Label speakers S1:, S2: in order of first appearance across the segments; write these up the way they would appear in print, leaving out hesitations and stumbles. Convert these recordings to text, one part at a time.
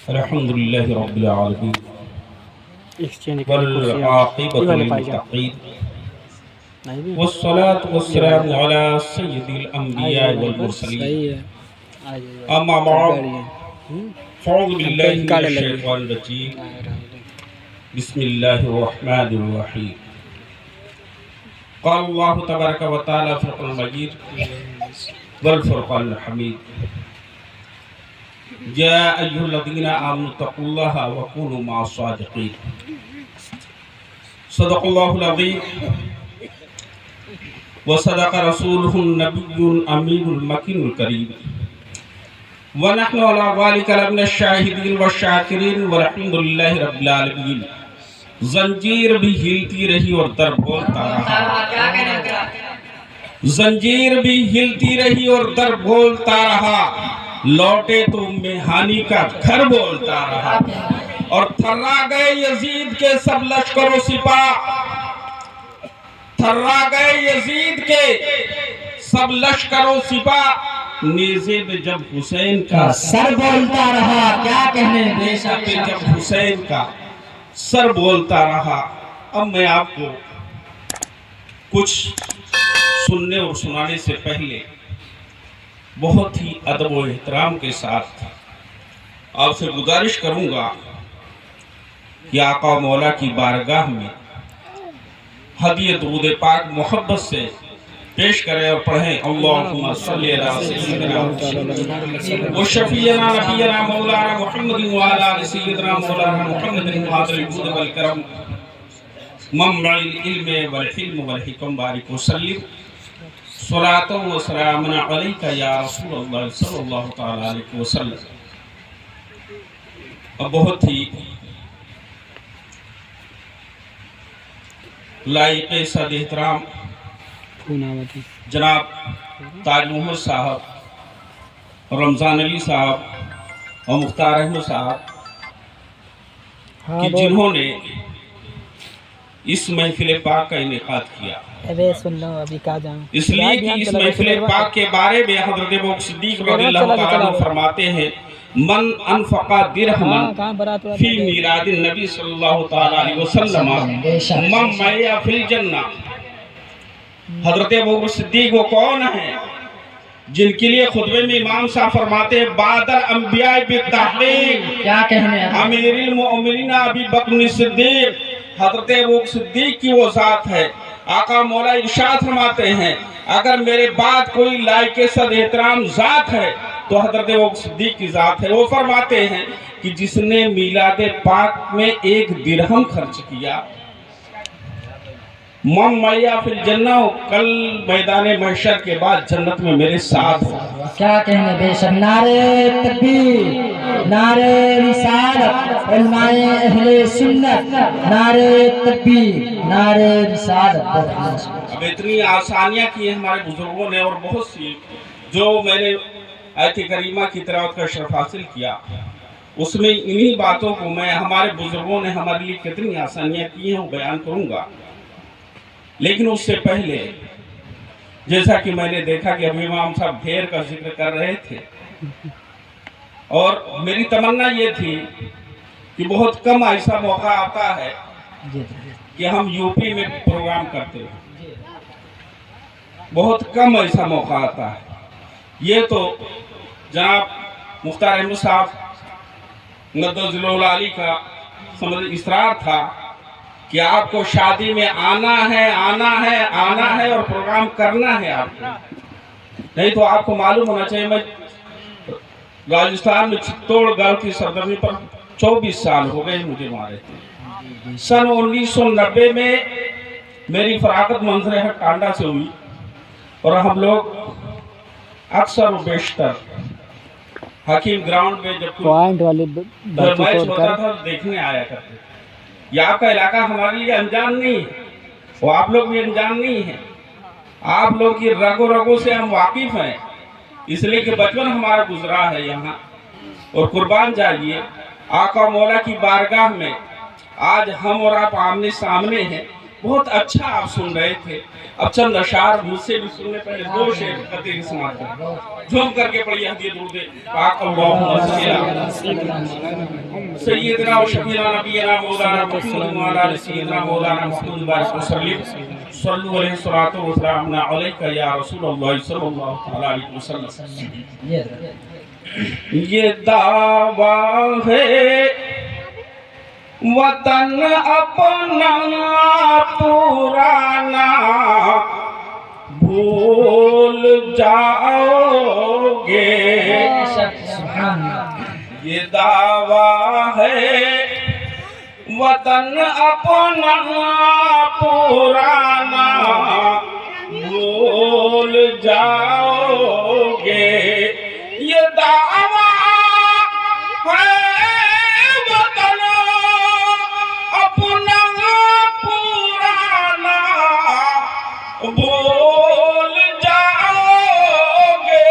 S1: الحمدللہ رب العالمین والعاقبۃ للمتقین والصلاة والسلام علی سید الانبیاء والمرسلین اما بعد فاعوذ باللہ من الشیطان الرجیم بسم اللہ الرحمن الرحیم قال اللہ تبارک و تعالی فی القرآن المجید والفرقان الحمید یا ایھا الذین آمنوا اتقوا اللہ وکونوا مع الصادقین صدق اللہ العظیم وصدق رسولہ النبی الامین المکین الکریم ونحن علی ذلک لمن الشاہدین والشاکرین والحمد للہ رب العالمین۔ زنجیر بھی ہلتی رہی اور در بولتا رہا، زنجیر بھی ہلتی رہی اور در بولتا رہا، لوٹے تو میہانی کا گھر بولتا رہا، اور تھرا گئے یزید کے سب لشکر و سپاہ، تھرا گئے یزید کے سب لشکر و سپاہ، نیزے میں جب حسین کا
S2: سر بولتا رہا، کیا کہنے
S1: نیزے پہ جب حسین کا سر بولتا رہا۔ اب میں آپ کو کچھ سننے اور سنانے سے پہلے بہت ہی ادب و احترام کے ساتھ آپ سے گزارش کروں گا کہ آقا مولا کی بارگاہ میں ہدیہ درود پاک محبت سے پیش کریں اور پڑھیں اللہم صلی علی سیدنا و شفیعنا نبینا مولانا محمد وعلا علی سیدنا مولانا محمد حاضر الجود والکرم منبع العلم والحلم والحکم بارک وسلم صلاة و سلام علیکہ یا رسول اللہ صلی اللہ تعالیٰ علیہ وسلم۔ اب بہت ہی لائق صد احترام جناب تاج محمد صاحب، رمضان علی صاحب اور مختار احمد صاحب کہ جنہوں نے اس محفل پاک کا انعقاد کیا، اس لیے کہ اس محفل پاک کے بارے میں حضرت ابوبکر صدیق رضی اللہ تعالیٰ عنہ فرماتے ہیں من انفق درہما فی میلاد النبی صلی اللہ تعالیٰ علیہ وسلم من معیا فی الجنہ۔ حضرت ابوبکر صدیق وہ کون ہیں جن کے لیے خطبے میں امام صاحب فرماتے ہیں بعد الانبیاء بالتحقیق،
S2: کیا کہنے
S1: امیر المؤمنین ابی بکر صدیق، حضرت ابوبکر صدیق کی وہ ذات ہے۔ آقا مولا ارشاد فرماتے ہیں اگر میرے بعد کوئی لائق صد احترام ذات ہے تو حضرت ابوبکر صدیق کی ذات ہے۔ وہ فرماتے ہیں کہ جس نے میلاد پاک میں 1 درہم خرچ کیا، من معیا فی الجنہ، کل میدان محشر کے بعد جنت میں میرے ساتھ ہو۔
S2: کیا کہنے بے شک نعرے تکبیر، نعرے رسالت، علماء اہل سنت، نعرے تکبیر، نعرے رسالت۔
S1: اب اتنی آسانیاں کی ہیں ہمارے بزرگوں نے، اور بہت سی جو میں نے آیت کریمہ کی تلاوت کا شرف حاصل کیا، اس میں انہی باتوں کو میں ہمارے بزرگوں نے ہمارے لیے کتنی آسانیاں کی ہیں وہ بیان کروں گا۔ لیکن اس سے پہلے جیسا کہ میں نے دیکھا کہ ابھی امام صاحب ڈھیر کا ذکر کر رہے تھے، اور میری تمنا یہ تھی کہ بہت کم ایسا موقع آتا ہے کہ ہم یو پی میں پروگرام کرتے ہیں، بہت کم ایسا موقع آتا ہے۔ یہ تو جناب مختار احمد صاحب مدد ذوالعالی کا اصرار تھا کہ آپ کو شادی میں آنا ہے آنا ہے آنا ہے اور پروگرام کرنا ہے آپ کو، نہیں تو آپ کو معلوم ہونا چاہیے میں راجستھان میں چتوڑ گڑھ کی سرزمین پر 24 سال ہو گئے مجھے وہاں رہتے۔ سن 1990 میں میری فراغت منظر حق ٹانڈا سے ہوئی، اور ہم لوگ اکثر و بیشتر حکیم گراؤنڈ میں جب میچ ہوتا تھا دیکھنے آیا کرتے تھے۔ یہ آپ کا علاقہ ہمارے لیے انجان نہیں ہے، وہ آپ لوگ بھی انجان نہیں ہیں، آپ لوگ کی رگوں رگوں سے ہم واقف ہیں، اس لیے کہ بچپن ہمارا گزرا ہے یہاں۔ اور قربان جائیے آقا مولا کی بارگاہ میں آج ہم اور آپ آمنے سامنے ہیں، बहुत अच्छा आप सुन रहे थे। अब चंद अशार मुझसे भी सुनने पहले दो शेर कते की समाज करें। झूम करके पढ़िए हदीय दुरूद पाक अल्लाहुम्मा सय्यदना व शफीना नबीना मौलाना मुहम्मद व अला सय्यदना मौलाना मुहम्मद बारिक वसल्लम सल्लु अलैहि सलातो व सलाम अलैका या रसूलल्लाह सल्लल्लाहु अलैहि वसल्लम। ये दावा है वतन अपना पुराना भूल जाओगे। ये दावा है वतन अपना पुराना भूल जाओगे। ये दावा है वतन अपना पुराना भूल जाओगे।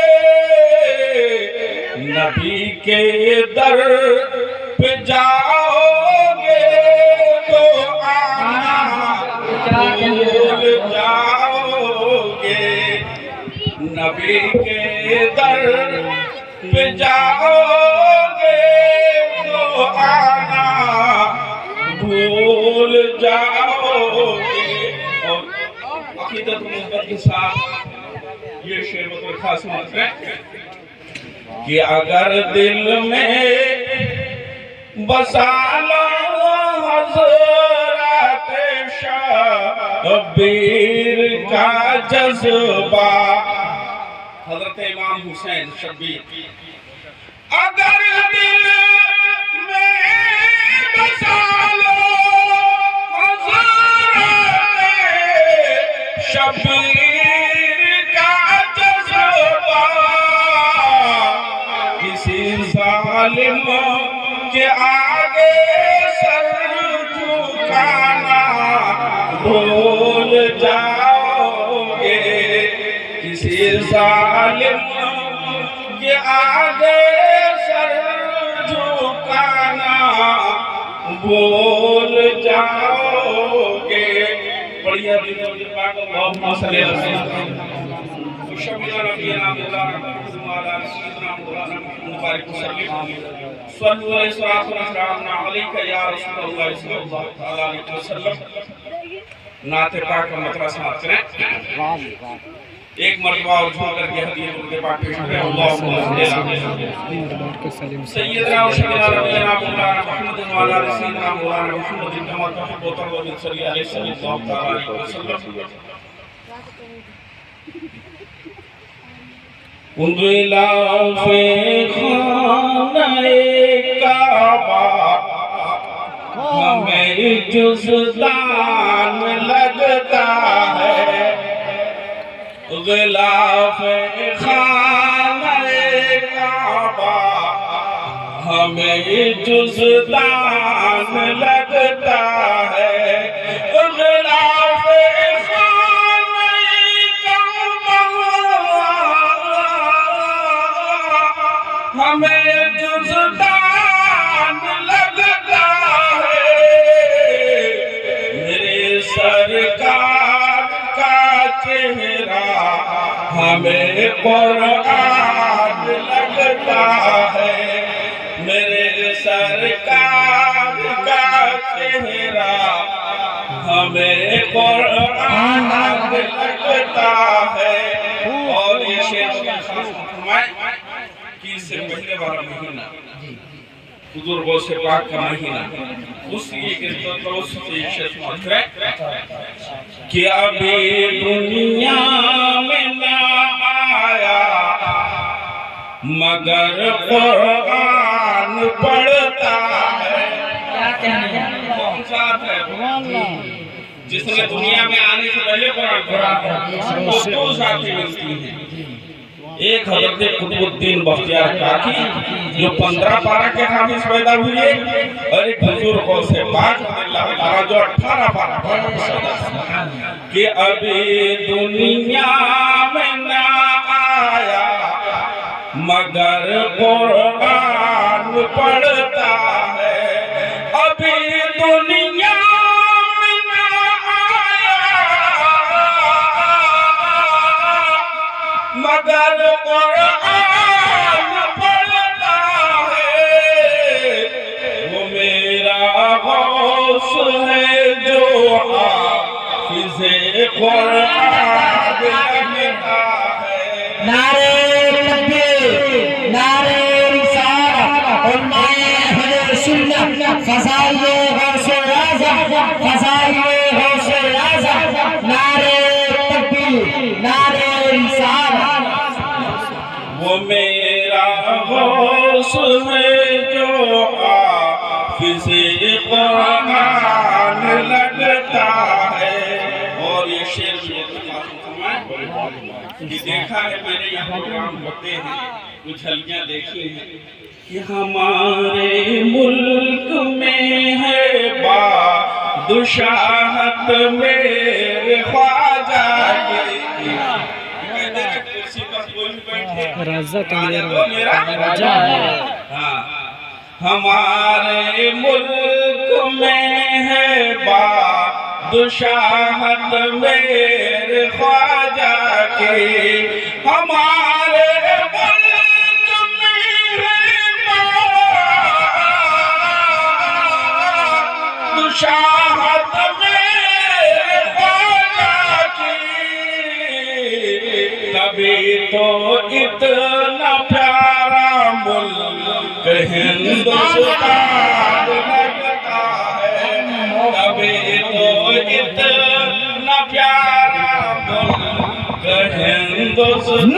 S1: नबी के दर पे जाओगे तो आना भूल जाओगे। नबी के दर पे जाओगे तो आना भूल जाओगे। और अकीदत मुहब्बत के साथ ये शेर बतौर खास बात है कि अगर दिल में बसा लो हज़रत शब्बीर का जज्बा, हज़रत इमाम हुसैन शब्बीर, अगर दिल में बसा लो शब्बीर का जज्बा, किसी जालिम के आगे सर झुकाना भूल जाओगे। किसी जालिम के आगे सर झुकाना भूल जाओगे। बढ़िया अल्लाहुम्मा सल्ली अला सय्यिदना नबीना मौलाना मुहम्मद व अला सय्यिदना मौलाना मुहम्मद बारिक वसल्लम सल्लु अलैहि सलातो व सलाम अलैका या रसूलल्लाह सल्लल्लाहु अलैहि वसल्लम। नाते पाक का मतलब समाप्त करें। एक मरतबा और झूम करके हदीय दुरूद पाक पेश करें। अल्लाहुम्मा सय्यदना व शफीना नबीना मौलाना मुहम्मद व अला सय्यिदना मौलाना मुहम्मद कमा तुहिब्बु व सल्ली अलैहि सल्लल्लाहु अलैहि वसल्लम। गिलाफ़े खाने काबा हमें जुज़दान लगता है। गिलाफ़े खाने काबा हमें जुज़दान लगता है। हमें जुज़दान लगता है। मेरे सरकार का चेहरा हमें कुरान लगता है। मेरे सरकार का चेहरा हमें कुरान लगता है। और ये शेर फरमाए से पहले वाला महीना बुजुर्गों से पाक का महीना, उसकी कि अभी दुनिया में ना आया मगर कुरान पढ़ता है। कौन सा है जिसने दुनिया में आने से पहले कुरान पढ़ा? वो दो साथी मिलती हैं। एक हज़रत कुतुबुद्दीन बख्तियार काकी जो 15 पारा के हाफिज पैदा हुए, और एक बुजुर्गों से पाक जो 18 पारा कि अभी दुनिया में ना आया मगर कुरान पढ़ता है। अभी दुनिया में ना आया मगर कुरान पढ़ता है, वो मेरा गौस है जो हाफिज़े कुरान लगता है।
S2: नारे तकबीर, नारे रिसालत, उलमाए अहले सुन्नत, फज़ाइले गौसे आज़म, फज़ाइले गौसे आज़म, नारे तकबीर, नारे रिसालत।
S1: वो मेरा गौस है जो हाफिज़े कुरान लगता है। और ये शेर कि देखा है मैंने यहाँ प्रोग्राम होते हैं, कुछ झलकियाँ देखी हैं कि हमारे मुल्क में है बादशाहत मेरे ख्वाजा की। कहते हैं कुर्सी पर कोई भी बैठे राजा तो मेरा राजा है। हाँ, हमारे मुल्क में है बादशाहत मेरे ख्वाजा की, हमारे मुल्क में है बादशाहत मेरे ख्वाजा की। तभी तो इतना प्यारा मुल्क हिंदुस्तान लगता है, तभी तो इतना प्यारा मुल्क हिंदुस्तान।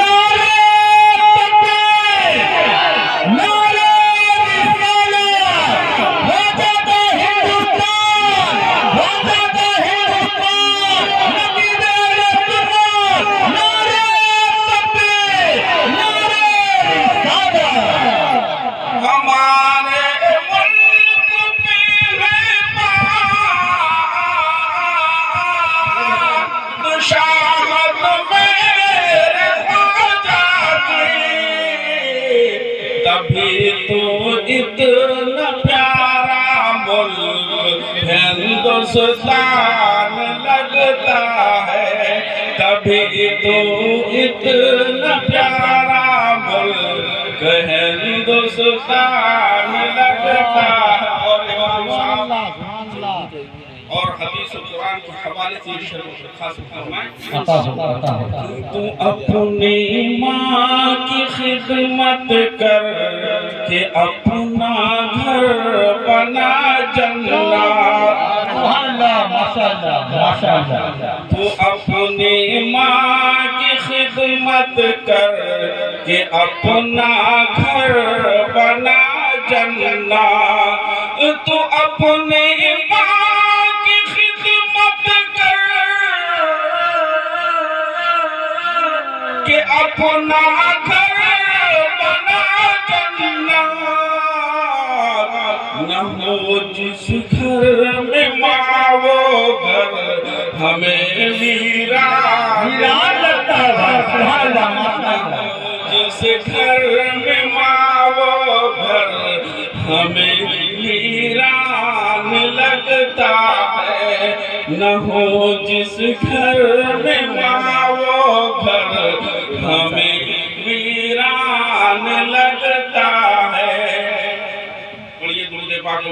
S1: तभी तो इतना प्यारा मुल्क हिंदुस्तान लगता है, तभी तो इतना प्यारा मुल्क हिंदुस्तान लगता है। और हदीस और कुरान के हवाले से ये शेर खास फरमाएं, तू अपनी माँ की खिदमत कर के अपना घर बना जन्नत।
S2: माशाअल्लाह, माशाअल्लाह।
S1: तू अपनी माँ की खिदमत कर के अपना घर बना जन्नत। तू अपनी माँ कि अपना घर बना जन्नत। न हो जिस घर में माँ वो घर हमें वीरान लगता है, जिस घर में माँ वो घर हमें वीरान लगता है। न हो जिस घर में माँ वो घर हमें वीरान लगता है। और ये दुरूद पाक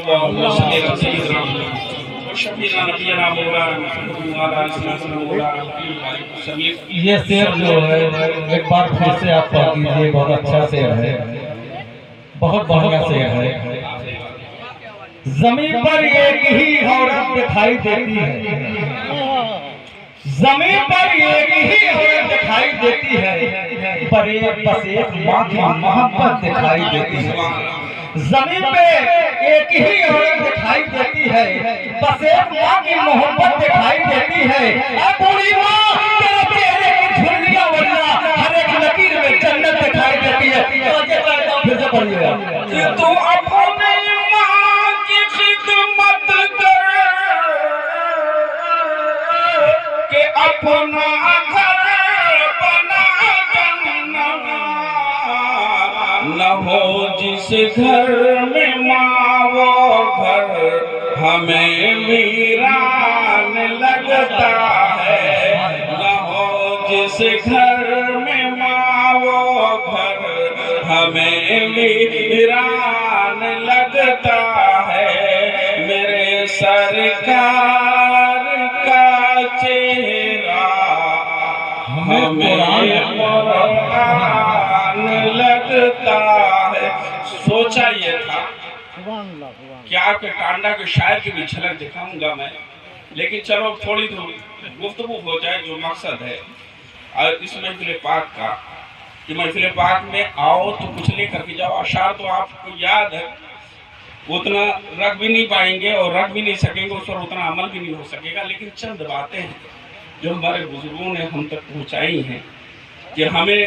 S2: ये शेर जो है एक बार फिर से आप पढ़ कीजिए, बहुत अच्छा शेर है, बहुत बढ़िया शेर है। जमीन पर एक ही औरत दिखाई देती है, जमीन पर एक ही औरत दिखाई देती है, पर बस एक माँ की मोहब्बत दिखाई देती है। जमीन पे एक ही औरत दिखाई देती है, बस एक माँ की मोहब्बत दिखाई देती है। पूरी माँ तेरे चेहरे की झुर्रियां वरना हर एक लकीर में जन्नत दिखाई देती है। फिर से पढ़िएगा
S1: कि तू अपने माँ की खिदमत कर के अपना घर बना जन्नत। न हो जिस घर में माँ वो घर हमें वीरान लगता है। न हो जिस घर में माँ ہمیں ویران لگتا ہے میرے سرکار کا چہرہ، ہمیں قرآن لگتا ہے۔ سوچا یہ تھا کہ آپ کے ٹانڈا کے شاعر کی بھی جھلک دکھاؤں گا میں، لیکن چلو تھوڑی تو گفتگو ہو جائے جو مقصد ہے اور اس محفل پاک کا، کہ محفل پاک میں آؤ تو کچھ لے کر کے جاؤ۔ اشعار تو آپ کو یاد ہے، اتنا رکھ بھی نہیں پائیں گے اور رکھ بھی نہیں سکیں گے، اس پر اتنا عمل بھی نہیں ہو سکے گا، لیکن چند باتیں ہیں جو ہمارے بزرگوں نے ہم تک پہنچائی ہیں کہ ہمیں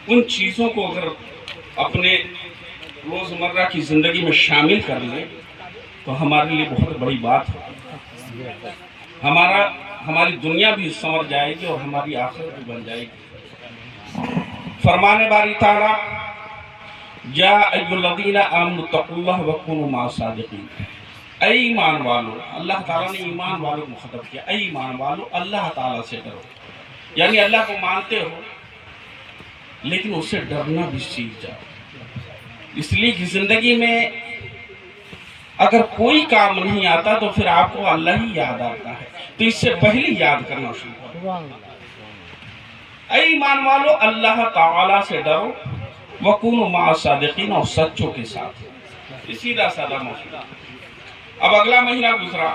S1: ان چیزوں کو اگر اپنے روزمرہ کی زندگی میں شامل کر لیں تو ہمارے لیے بہت بڑی بات ہے۔ ہماری دنیا بھی سنور جائے گی اور ہماری آخرت بھی بن جائے گی۔ فرمان باری تعالیٰ، یا ایھا الذین آمنوا اتقوا اللہ وکونوا مع الصادقین، اے ایمان والو، اللہ تعالیٰ نے ایمان والوں کو مخاطب کیا، اے ایمان والو اللہ تعالیٰ سے ڈرو، یعنی اللہ کو مانتے ہو لیکن اس سے ڈرنا بھی سیکھ جاؤ۔ اس لیے کہ زندگی میں اگر کوئی کام نہیں آتا تو پھر آپ کو اللہ ہی یاد آتا ہے، تو اس سے پہلے یاد کرنا شروع کرو۔ اے ایمان والو اللہ تعالیٰ سے ڈرو، وَكُونُوا مَعَ الصَّادِقِينَ، اور سچوں کے ساتھ۔ یہ سیدھا سادہ موضوع۔ اب اگلا مہینہ گزرا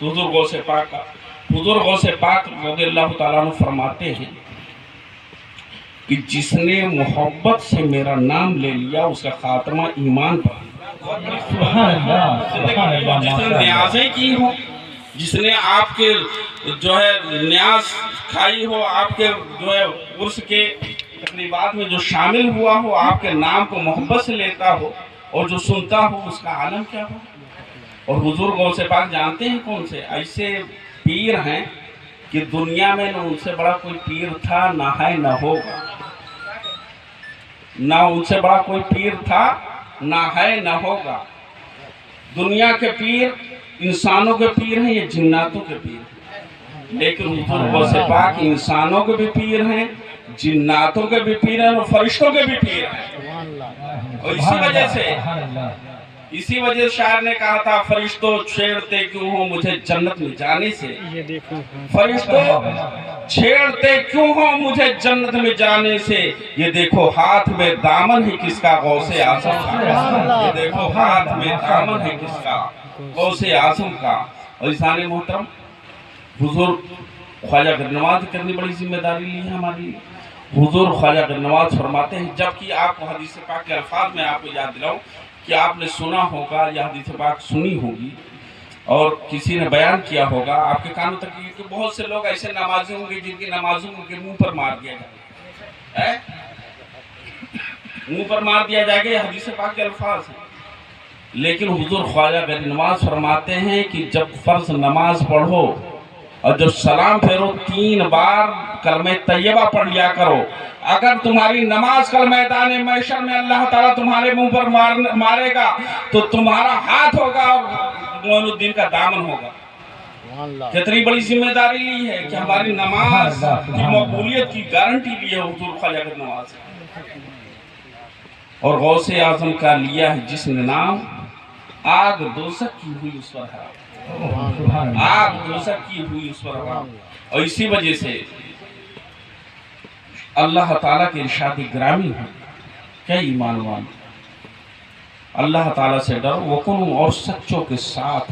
S1: حضور غوث پاک کا۔ حضور غوث پاک رضی اللہ تعالیٰ عنہ فرماتے ہیں کہ جس نے محبت سے میرا نام لے لیا اس کا خاتمہ ایمان پر۔ جس نے نیازیں کی ہوں، جس نے آپ کے جو ہے نیاز کھائی ہو، آپ کے جو ہے عرس کے تقریبات میں جو شامل ہوا ہو، آپ کے نام کو محبت سے لیتا ہو اور جو سنتا ہو، اس کا عالم کیا ہو۔ اور حضور غوث پاک جانتے ہیں کون سے ایسے پیر ہیں کہ دنیا میں نہ ان سے بڑا کوئی پیر تھا، نہ ہے نہ ہوگا۔ نہ ان سے بڑا کوئی پیر تھا، نہ ہے نہ ہوگا۔ دنیا کے پیر انسانوں کے پیر ہیں، یہ جناتوں کے پیر ہیں، لیکن حضور غوث پاک انسانوں کے بھی پیر ہیں، جناتوں کے بھی پیر ہیں اور فرشتوں کے بھی پیر ہیں۔ اور اسی وجہ شاعر نے کہا تھا، فرشتوں چھیڑتے کیوں ہو مجھے جنت میں جانے سے، فرشتوں چھیڑتے کیوں ہو مجھے جنت میں جانے سے، یہ دیکھو ہاتھ میں دامن ہے کس کا، غوث اعظم کا۔ یہ دیکھو ہاتھ میں دامن ہے کس کا، غوث اعظم کا۔ اور انسان محترم، حضور خواجہ غریب نواز کرنی بڑی ذمہ داری لی ہے ہماری۔ حضور خواجہ غریب نواز فرماتے ہیں، جبکہ آپ کو حدیث پاک کے الفاظ میں آپ کو یاد دلاؤں کہ آپ نے سنا ہوگا یا حدیث پاک سنی ہوگی اور کسی نے بیان کیا ہوگا آپ کے کانوں تک، کہ بہت سے لوگ ایسے نمازی ہوں گے جن کی نمازوں کے منہ پر مار دیا جائے گا، منہ پر مار دیا جائے گا، یہ حدیث پاک کے الفاظ ہیں۔ لیکن حضور خواجہ غریب نواز فرماتے ہیں کہ جب فرض نماز پڑھو اور جب سلام پھیرو 3 بار کلمہ طیبہ پڑھ لیا کرو، اگر تمہاری نماز کل میدان محشر میں اللہ تعالیٰ تمہارے منہ پر مارے گا تو تمہارا ہاتھ ہوگا اور معین الدین کا دامن ہوگا۔ کتنی بڑی ذمہ داری لی ہے کہ ہماری نماز کی مقبولیت کی گارنٹی لی ہے حضور خواجہ غریب نواز۔ اور غوث اعظم کا لیا ہے جس نے نام، آگ دوزخ کی ہوئی اس پر حرام، آگ دوزخ کی ہوئی اس پر حرام۔ اور اسی وجہ سے اللہ تعالیٰ کے ارشاد گرامی ہے کہ ایمان والو اللہ تعالیٰ سے ڈرو، وَكُونُوا، اور سچوں کے ساتھ۔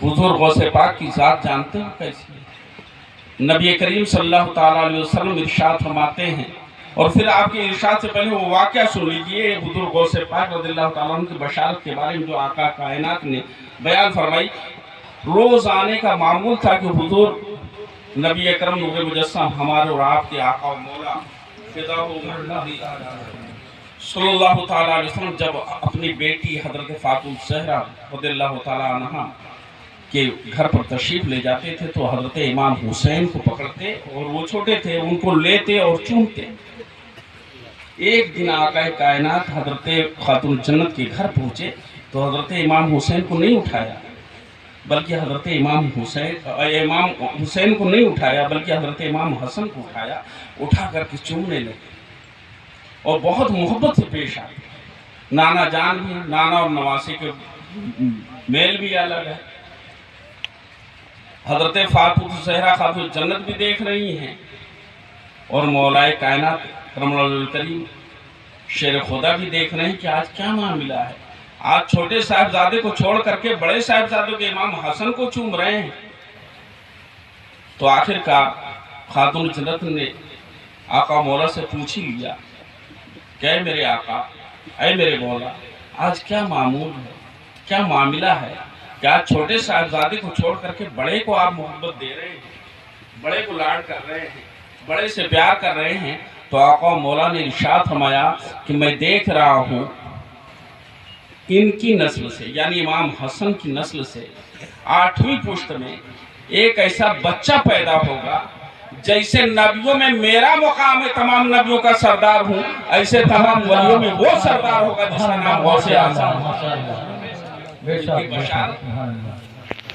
S1: حضور غوث پاک کی ذات جانتے ہو کیسی ہے؟ نبی کریم صلی اللہ تعالیٰ علیہ وسلم ارشاد فرماتے ہیں، اور پھر آپ کے ارشاد سے پہلے وہ واقعہ سن لیجئے حضور غوث پاک رضی اللہ تعالیٰ عنہ کی بشارت کے بارے میں جو آقا کائنات نے بیان فرمائی۔ روز آنے کا معمول تھا کہ حضور نبی اکرم نور مجسم ہمارے اور آپ کے آقا و مولا فداء صلی اللہ تعالیٰ علیہ وسلم جب اپنی بیٹی حضرت فاطمہ الزہرا رضی اللہ تعالیٰ عنہ کے گھر پر تشریف لے جاتے تھے تو حضرت امام حسین کو پکڑتے، اور وہ چھوٹے تھے، ان کو لیتے اور چومتے۔ ایک دن آقا کائنات حضرت خاتون جنت کے گھر پہنچے تو حضرت امام حسین کو نہیں اٹھایا بلکہ حضرت امام حسین کو نہیں اٹھایا بلکہ حضرت امام حسن کو اٹھا کر کے چومنے لگے۔ और बहुत मोहब्बत से पेश आते हैं। नाना जान भी, नाना और नवासी के मेल भी अलग है। हजरत फातिमा ज़हरा खातून जन्नत भी देख रही हैं और मौलाए कायनात रमज़ानुल करीम शेर खुदा भी देख रहे हैं कि आज क्या मामला है। आज छोटे साहिबजादे को छोड़ करके बड़े साहिबजादों के इमाम हसन को चूम रहे हैं। तो आखिरकार खातून जन्नत ने आका मौला से पूछ ही लिया, क्या मेरे आका, ऐ मेरे मौला, आज क्या मामूल है, क्या मामला है कि आज छोटे साहिबजादे को छोड़ करके बड़े को आप मोहब्बत दे रहे हैं, बड़े को लाड कर रहे हैं, बड़े से प्यार कर रहे हैं। तो आका मौला ने इरशाद फरमाया कि मैं देख रहा हूँ इनकी नस्ल से, यानी इमाम हसन की नस्ल से 8वीं पुश्त में एक ऐसा बच्चा पैदा होगा जैसे नबियों में मेरा मुकाम है, तमाम नबियों का सरदार हूँ, ऐसे तमाम वलियों में वो सरदार होगा जिसका नाम गौसे आज़म।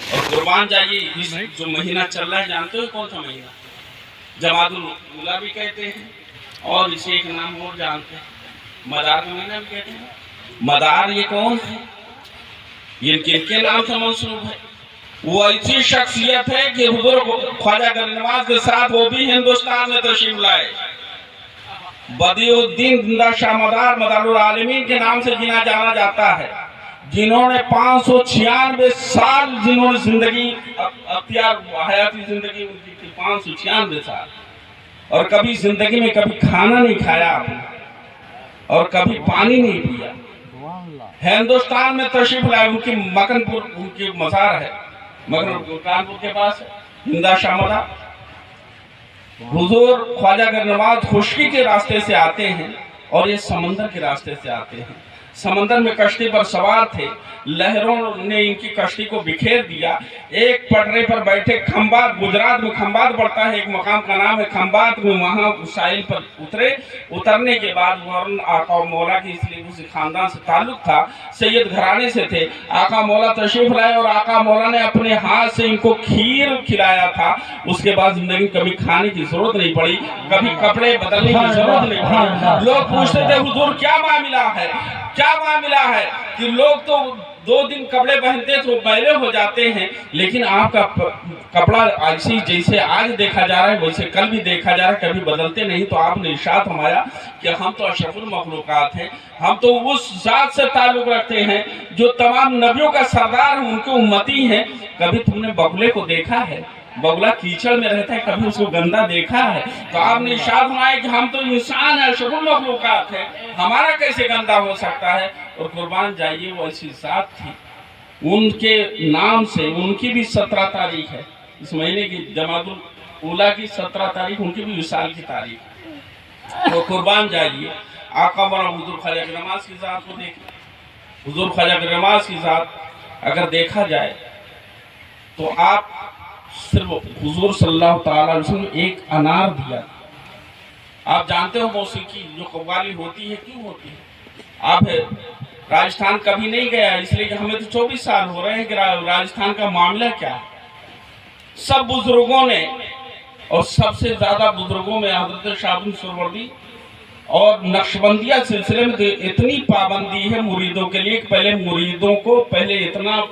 S1: और कुर्बान जाइए, इस जो महीना चल रहा है जानते हो कौन सा महीना? जमादुल उला भी कहते हैं और इसे एक नाम और जानते हैं, मदार का महीना भी कहते हैं। मदार ये कौन है? ये किनके नाम से मंसूब है? वो ऐसी शख्सियत है कि हुजूर ख्वाजा गरीब नवाज के साथ वो भी हिंदुस्तान में तशरीफ लाए। बदियुद्दीन जिंदा शाह मदार मदारुल आलमीन के नाम से गिना जाना जाता है, जिन्होंने 596 साल जिन्होंने जिंदगी अख्तियार हयाती जिंदगी उनकी थी, 596 साल, और कभी जिंदगी में कभी खाना नहीं खाया आपने और कभी पानी नहीं पिया। हिंदुस्तान में तशरीफ लाए, उनकी मकनपुर उनकी मज़ार है, मकनपुर कानपुर के पास है, जिंदा शाह मदार। हुजूर ख्वाजा गरीब नवाज खुशकी के रास्ते से आते हैं और ये समंदर के रास्ते से आते हैं। समंदर में कश्ती पर सवार थे, लहरों ने इनकी कश्ती को बिखेर दिया। एक पटरे पर बैठे खंबात, गुजरात में खंबात पड़ता है, एक मकाम का नाम है खंबात में, वहाँ साहिल पर उतरे। उतरने के बाद वरन आका मौला की इसलिए उस खानदान से ताल्लुक था, सैयद घराने से थे। आका मौला तशरीफ लाए और आका मौला ने अपने हाथ से इनको खीर खिलाया था। उसके बाद जिंदगी कभी खाने की जरूरत नहीं पड़ी, कभी कपड़े बदलने की जरूरत नहीं पड़ी। लोग पूछते थे हुजूर क्या मामला है, क्या मामला है, कि लोग तो 2 दिन कपड़े पहनते तो मैले हो जाते हैं, लेकिन आपका कपड़ा ऐसी जैसे आज देखा जा रहा है वैसे कल भी देखा जा रहा है, कभी बदलते नहीं। तो आपने इरशाद फरमाया कि हम तो अशरफुल मखलूकात हैं, हम तो उस जात से ताल्लुक रखते हैं जो तमाम नबियों का सरदार है, उनके उम्मती हैं। कभी तुमने बगुले को देखा है? बगुला कीचड़ में रहता है, कभी उसको गंदा देखा है? तो आपने इरशाद फरमाया कि हम तो इंसान है, अशरफुल मखलूकात है, हमारा कैसे गंदा हो सकता है? और कुर्बान जाइए, वो ऐसी जात थी, उनके नाम से उनकी भी 17 तारीख है, इस महीने की जमादुल उला की 17 तारीख उनकी भी विसाल की तारीख। तो कुर्बान जाइए, आका मौला हुजूर ख्वाजा गरीब नवाज की ज़ात को देखें। हुजूर ख्वाजा गरीब नवाज की ज़ात अगर देखा जाए तो आप सिर्फ हुजूर सल्लल्लाहु अलैहि वसल्लम ने एक अनार दिया। आप जानते हो मौसीकी जो कव्वाली होती है क्यों होती है? आप राजस्थान कभी नहीं गया, इसलिए कि हमें तो 24 साल हो रहे हैं कि राजस्थान का मामला क्या है। सब बुजुर्गों ने, और सबसे ज्यादा बुजुर्गों में हजरत शाह सुरवर्दी और नक्शबंदिया सिलसिले में तो इतनी पाबंदी है मुरीदों के लिए कि पहले मुरीदों को पहले इतना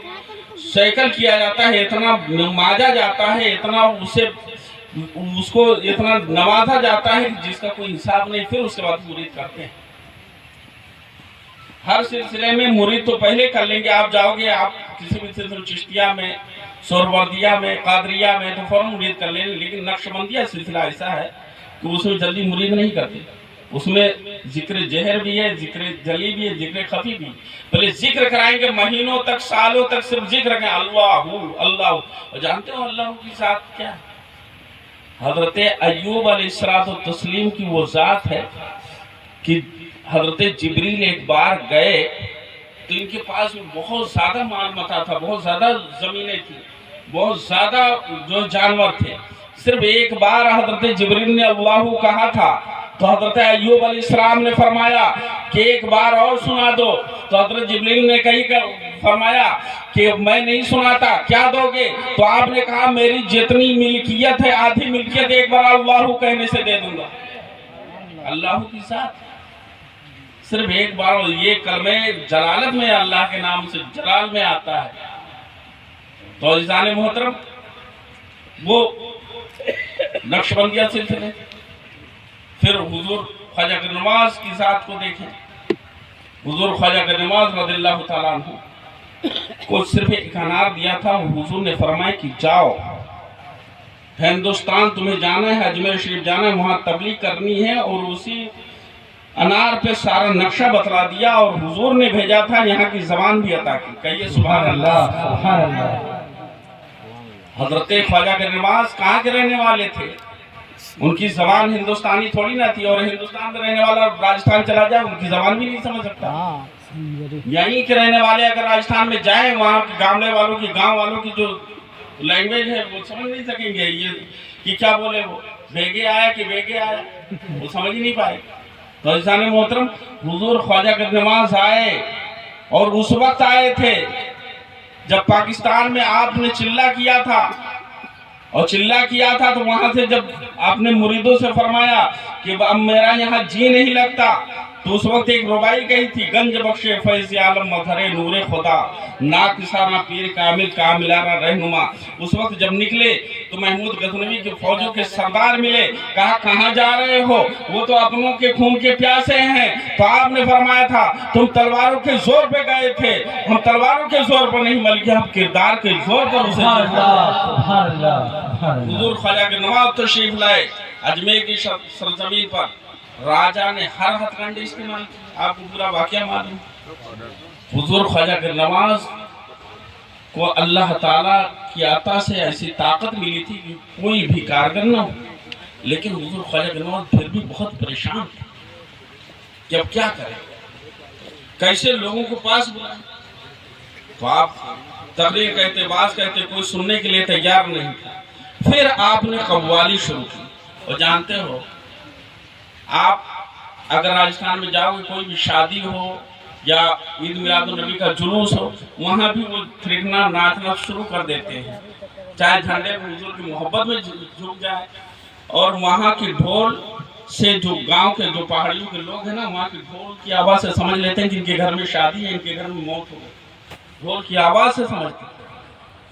S1: सैकल किया जाता है, इतना माजा जाता है, इतना उसको इतना नवाजा जाता है कि जिसका कोई हिसाब नहीं, फिर उसके बाद मुरीद करते हैं। हर सिलसिले में मुरीद तो पहले कर लेंगे, आप जाओगे आप किसी भी सिलसिले चिश्तिया में, सोहरवर्दिया में, कादरिया में तो फौरन मुरीद कर लेंगे। लेकिन नक्शबंदिया सिलसिला ऐसा है कि उसमें जल्दी मुरीद नहीं करते, उसमें जिक्र जहर भी है, जिक्र जली भी है, जिक्र खफी भी। पहले जिक्र कराएंगे महीनों तक, सालों तक सिर्फ जिक्र करें अल्लाह अल्लाह। और जानते हो अल्लाह की जात क्या है? हजरत अय्यूब अलैहिस्सलातु तस्लीम की वो जात है कि हजरत जिब्रील एक बार गए तो इनके पास बहुत ज्यादा माल मता था, बहुत ज्यादा जमीनें थी, बहुत ज्यादा जो जानवर थे। सिर्फ एक बार हजरत जिब्रील ने अल्लाह कहा था तो हजरत अय्यूब अलैहिस्सलाम ने फरमाया कि एक बार और सुना दो। तो हजरत जिब्रील ने कही फरमाया कि मैं नहीं सुनाता, क्या दोगे? तो आपने कहा मेरी जितनी मिल्कियत है, आधी मिल्कियत एक बार अल्लाह कहने से दे दूंगा। अल्लाह की साथ صرف ایک بار یہ کلمہ جلالت میں اللہ کے نام سے جلال میں آتا ہے. تو عزیزان محترم وہ نقشبندیہ سلسلے، پھر حضور خواجہ گرنواز کی ذات کو دیکھیں. حضور خواجہ گرنواز رضی اللہ تعالیٰ عنہ کو صرف ایک انار دیا تھا. حضور نے فرمایا کہ جاؤ ہندوستان تمہیں جانا ہے، اجمیر شریف جانا ہے، وہاں تبلیغ کرنی ہے. اور اسی انار پہ سارا نقشہ بتلا دیا اور حضور نے بھیجا تھا یہاں کی زبان بھی عطا کی. کہیے سبحان اللہ.
S2: سبحان اللہ.
S1: حضرت خواجہ گرنواز کہاں کے رہنے والے تھے؟ ان کی زبان ہندوستانی تھوڑی نہ تھی، اور ہندوستان میں رہنے والا راجستھان چلا جائے ان کی زبان بھی نہیں سمجھ سکتا. یہیں کے رہنے والے اگر راجستھان میں جائیں وہاں کے گاملے والوں کی، گاؤں والوں کی جو لینگویج ہے وہ سمجھ نہیں سکیں گے. یہ کہ کیا بولے وہ بیگے آیا کہ بیگے آیا، وہ سمجھ نہیں پائے. تو عزیزان محترم حضور خواجہ گرنواز آئے، اور اس وقت آئے تھے جب پاکستان میں آپ نے چلہ کیا تھا. اور چلہ کیا تھا تو وہاں سے جب آپ نے مریدوں سے فرمایا کہ اب میرا یہاں جی نہیں لگتا، تو اس وقت ایک ربائی کہی تھی، گنج بخش فیض عالم مظہر نور خدا، ناکسانہ پیر کامل کاملانہ رہنما. اس وقت جب نکلے تو محمود غزنوی کے فوجوں کے سردار ملے، کہا کہاں جا رہے ہو؟ وہ تو اپنوں کے خون کے پیاسے ہیں. تو آپ نے فرمایا تھا تم تلواروں کے زور پہ گئے تھے، ہم تلواروں کے زور پر نہیں بلکہ ہم کردار کے زور پر اسے. حضور خواجہ گرنواز تشریف لائے اجمیر کی سرزمین پر. راجہ نے ہر ہتھ کنڈے استعمال کیا، آپ کو پورا واقعہ معلوم. حضور خواجہ گرنواز کو اللہ تعالیٰ کی عطا سے ایسی طاقت ملی تھی کہ کوئی بھی کارگر نہ ہو. لیکن حضور خواجہ گرنواز پھر بھی بہت پریشان تھے کہ اب کیا کریں، کیسے لوگوں کو پاس بلائیں. تو آپ تقریر کہتے، باز کہتے، کوئی سننے کے لیے تیار نہیں تھا. پھر آپ نے قوالی شروع کی. اور جانتے ہو آپ اگر راجستھان میں جاؤ گے، کوئی بھی شادی ہو یا عید میلاد النبی کا جلوس ہو، وہاں بھی وہ تھرکنا ناچنا شروع کر دیتے ہیں، چاہے جھنڈے میں حضور کی محبت میں جھک جائے. اور وہاں کی ڈھول سے جو گاؤں کے جو پہاڑیوں کے لوگ ہیں نا، وہاں کی ڈھول کی آواز سے سمجھ لیتے ہیں کہ ان کے گھر میں شادی ہے، ان کے گھر میں موت ہو. ڈھول کی آواز سے سمجھتے ہیں.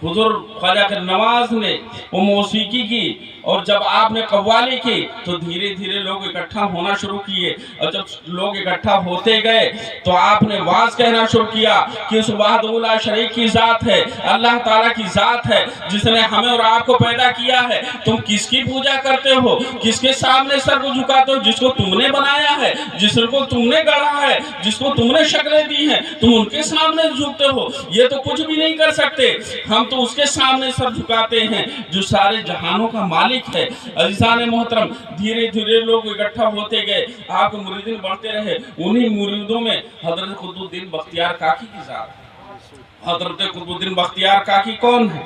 S1: حضور خواجہ گرنواز نے وہ موسیقی کی، اور جب آپ نے قوالی کی تو دھیرے دھیرے لوگ اکٹھا ہونا شروع کیے. اور جب لوگ اکٹھا ہوتے گئے تو آپ نے واز کہنا شروع کیا کہ اس وحدہ لا شریک کی ذات ہے، اللہ تعالیٰ کی ذات ہے جس نے ہمیں اور آپ کو پیدا کیا ہے. تم کس کی پوجا کرتے ہو، کس کے سامنے سر کو جھکاتے ہو؟ جس کو تم نے بنایا ہے، جس کو تم نے گڑھا ہے، جس کو تم نے شکلیں دی ہیں، تم ان کے سامنے جھکتے ہو. یہ تو کچھ بھی نہیں کر سکتے، ہم تو اس کے سامنے سر جھکاتے ہیں جو سارے جہانوں کا مالک ہے. عزیزان محترم دھیرے دھیرے لوگ اکٹھا ہوتے گئے، آپ مریدین بڑھتے رہے. انہی مریدوں میں حضرت قطب الدین بختیار کاکی کی ذات ہے. حضرت قطب الدین بختیار کاکی کون ہے؟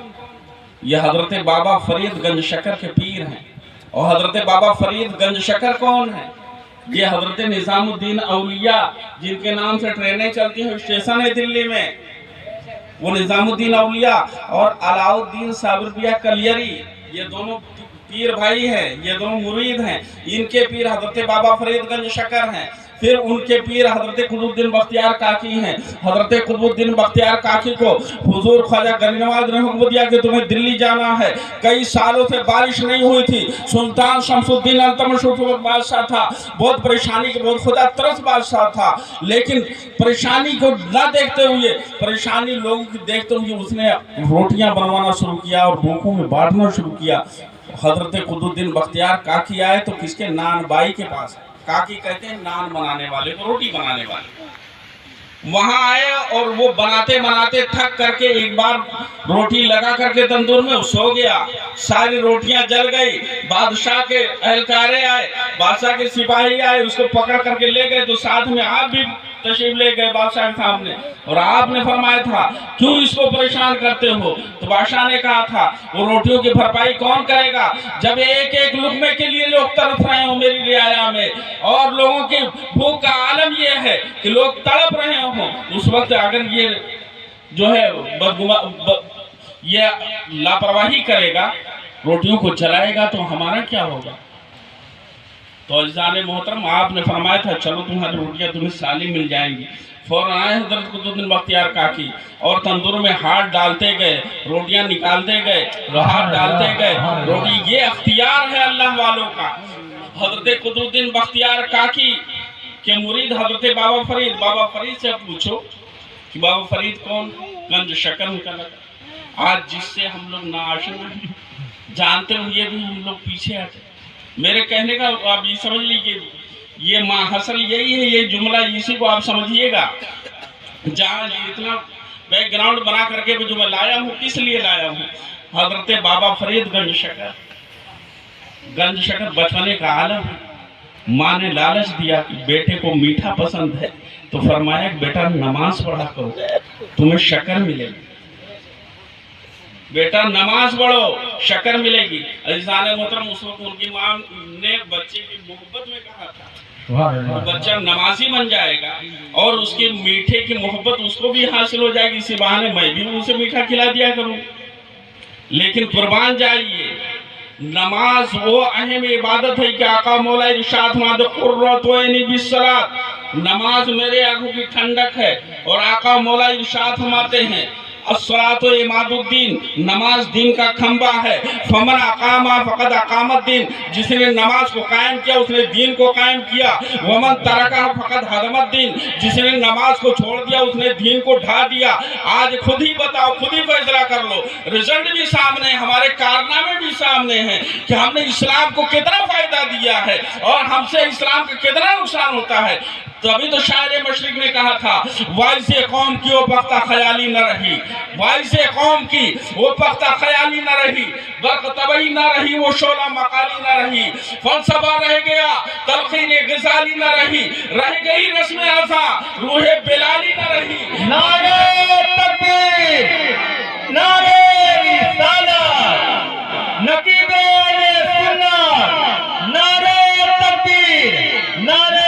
S1: یہ حضرت بابا فرید گنج شکر کے پیر ہیں. اور حضرت بابا فرید گنج شکر کون ہے؟ یہ حضرت نظام الدین اولیاء جن کے نام سے ٹرینیں چلتی ہیں اسٹیشن ہے دلی میں، وہ نظام الدین اولیاء اور علاؤ الدین صابربیہ کلیری، یہ دونوں پیر بھائی ہیں، یہ دونوں مرید ہیں. ان کے پیر حضرت بابا فرید گنج شکر ہیں. پھر ان کے پیر حضرت قطب الدین بختیار کاکی ہیں. حضرت قطب الدین بختیار کاکی کو حضور خواجہ گرنواز نے حکم دیا کہ تمہیں دلی جانا ہے. کئی سالوں سے بارش نہیں ہوئی تھی. سلطان شمس الدین التمش بادشاہ تھا، بہت پریشانی کے، بہت خدا ترس بادشاہ تھا. لیکن پریشانی کو نہ دیکھتے ہوئے، پریشانی لوگوں کی دیکھتے ہوئے اس نے روٹیاں بنوانا شروع کیا اور بھوکوں میں بانٹنا شروع کیا. حضرت قطب الدین بختیار کاکی آئے تو کس کے؟ نان بائی کے پاس. کاکی کہتے ہیں نان بنانے والے کو، روٹی بنانے والے. وہاں آئے اور وہ بناتے بناتے تھک کر کے ایک بار روٹی لگا کر کے تندور میں سو گیا. ساری روٹیاں جل گئی. بادشاہ کے اہلکارے آئے، بادشاہ کے سپاہی آئے، اس کو پکڑ کر کے لے گئے. تو ساتھ میں آپ بھی تشریف لے گئے بادشاہ کے سامنے. اور آپ نے فرمایا تھا کیوں اس کو پریشان کرتے ہو؟ تو بادشاہ نے کہا تھا وہ روٹیوں کی بھرپائی کون کرے گا جب ایک ایک لقمے کے لیے لوگ تڑپ رہے ہوں میری رعایا میں، اور لوگوں کی بھوک کا عالم یہ ہے کہ لوگ تڑپ رہے ہوں. اس وقت اگر یہ جو ہے یہ لاپرواہی کرے گا، روٹیوں کو جلائے گا، تو ہمارا کیا ہوگا؟ तो अज़ीज़ान मोहतरम आपने फरमाया था चलो तुम्हारी रोटियां तुम्हें साली मिल जाएंगी। फौरन आए हज़रत कुतुबुद्दीन बख्तियार काकी और तंदूर में हाथ डालते गए, रोटियां निकालते गए, हाथ डालते गए रोटी। ये अख्तियार है अल्लाह वालों का। हज़रत कुतुबुद्दीन बख्तियार काकी के मुरीद हज़रत बाबा फरीद से पूछो कि बाबा फरीद कौन? गंज शकर उनका लगा। आज जिससे हम लोग नाआशना जानते हुए भी हम लोग पीछे आते। मेरे कहने का आप ये समझ लीजिए, ये माहसल यही है, ये जुमला इसी को आप समझिएगा। जहाँ इतना बैकग्राउंड बना करके जो मैं लाया हूँ, किस लिए लाया हूँ? हजरत बाबा फरीद गंज शकर बचपने का आलम है। माँ ने लालच दिया कि बेटे को मीठा पसंद है, तो फरमाया बेटा नमाज पढ़ा करो तुम्हें शक्कर मिलेगी। बेटा नमाज पढ़ो शक्कर मिलेगी। अज़ीज़ान मोहतरम उस वक्त उनकी माँ ने बच्चे की मोहब्बत में कहा था बच्चा नमाजी बन जाएगा और उसके मीठे की मोहब्बत उसको भी हासिल हो जाएगी, इसी बहाने मैं भी उसे मीठा खिला दिया करूं। लेकिन कुर्बान जाइए, नमाज वो अहम इबादत है कि आका मौला इरशाद फरमाते कुर्रतुन बिस्सलात, नमाज मेरे आंखों की ठंडक है। और आका मौला इरशाद फरमाते हैं अस्सलातु इमादुद्दीन, नमाज दीन का खंबा है। फमन अकामा फकद अकामद्दीन, जिसने नमाज को कायम किया उसने दीन को कायम किया। वमन तरका फकद हदमद्दीन, जिसने नमाज को छोड़ दिया उसने दीन को ढा दिया। आज खुद ही बताओ, खुद ही फैसला कर लो। रिजल्ट भी सामने, हमारे कारनामे भी सामने हैं कि हमने इस्लाम को कितना फायदा दिया है और हमसे इस्लाम का कितना नुकसान होता है। तभी तो शायर मशरिक ने कहा था वाइसे कौम की वो पख्ता ख्याली न रही, वाइसे कौम की वो पख्ता ख्याली न रही, बर्क तबई न रही, वो शोला मकाली न रही, फलसफा रह गया तलखीन ग़ज़ाली न रही, रह गई रस्म आज़ा रूहे बिलाली न रही।
S2: नारे तकबीर, नारे रिसालत, नकीबे सुन्नत, नारे तकबीर, नारे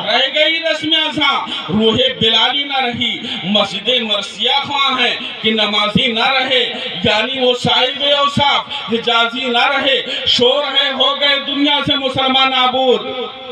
S1: रह गई रस्म आज़ा रूहे बिलाली ना रही। मस्जिद मरसिया ख्वां है कि नमाजी ना रहे, यानी वो साहिब औसाफ हिजाजी ना रहे। शोर है हो गए दुनिया से मुसलमान नाबूद।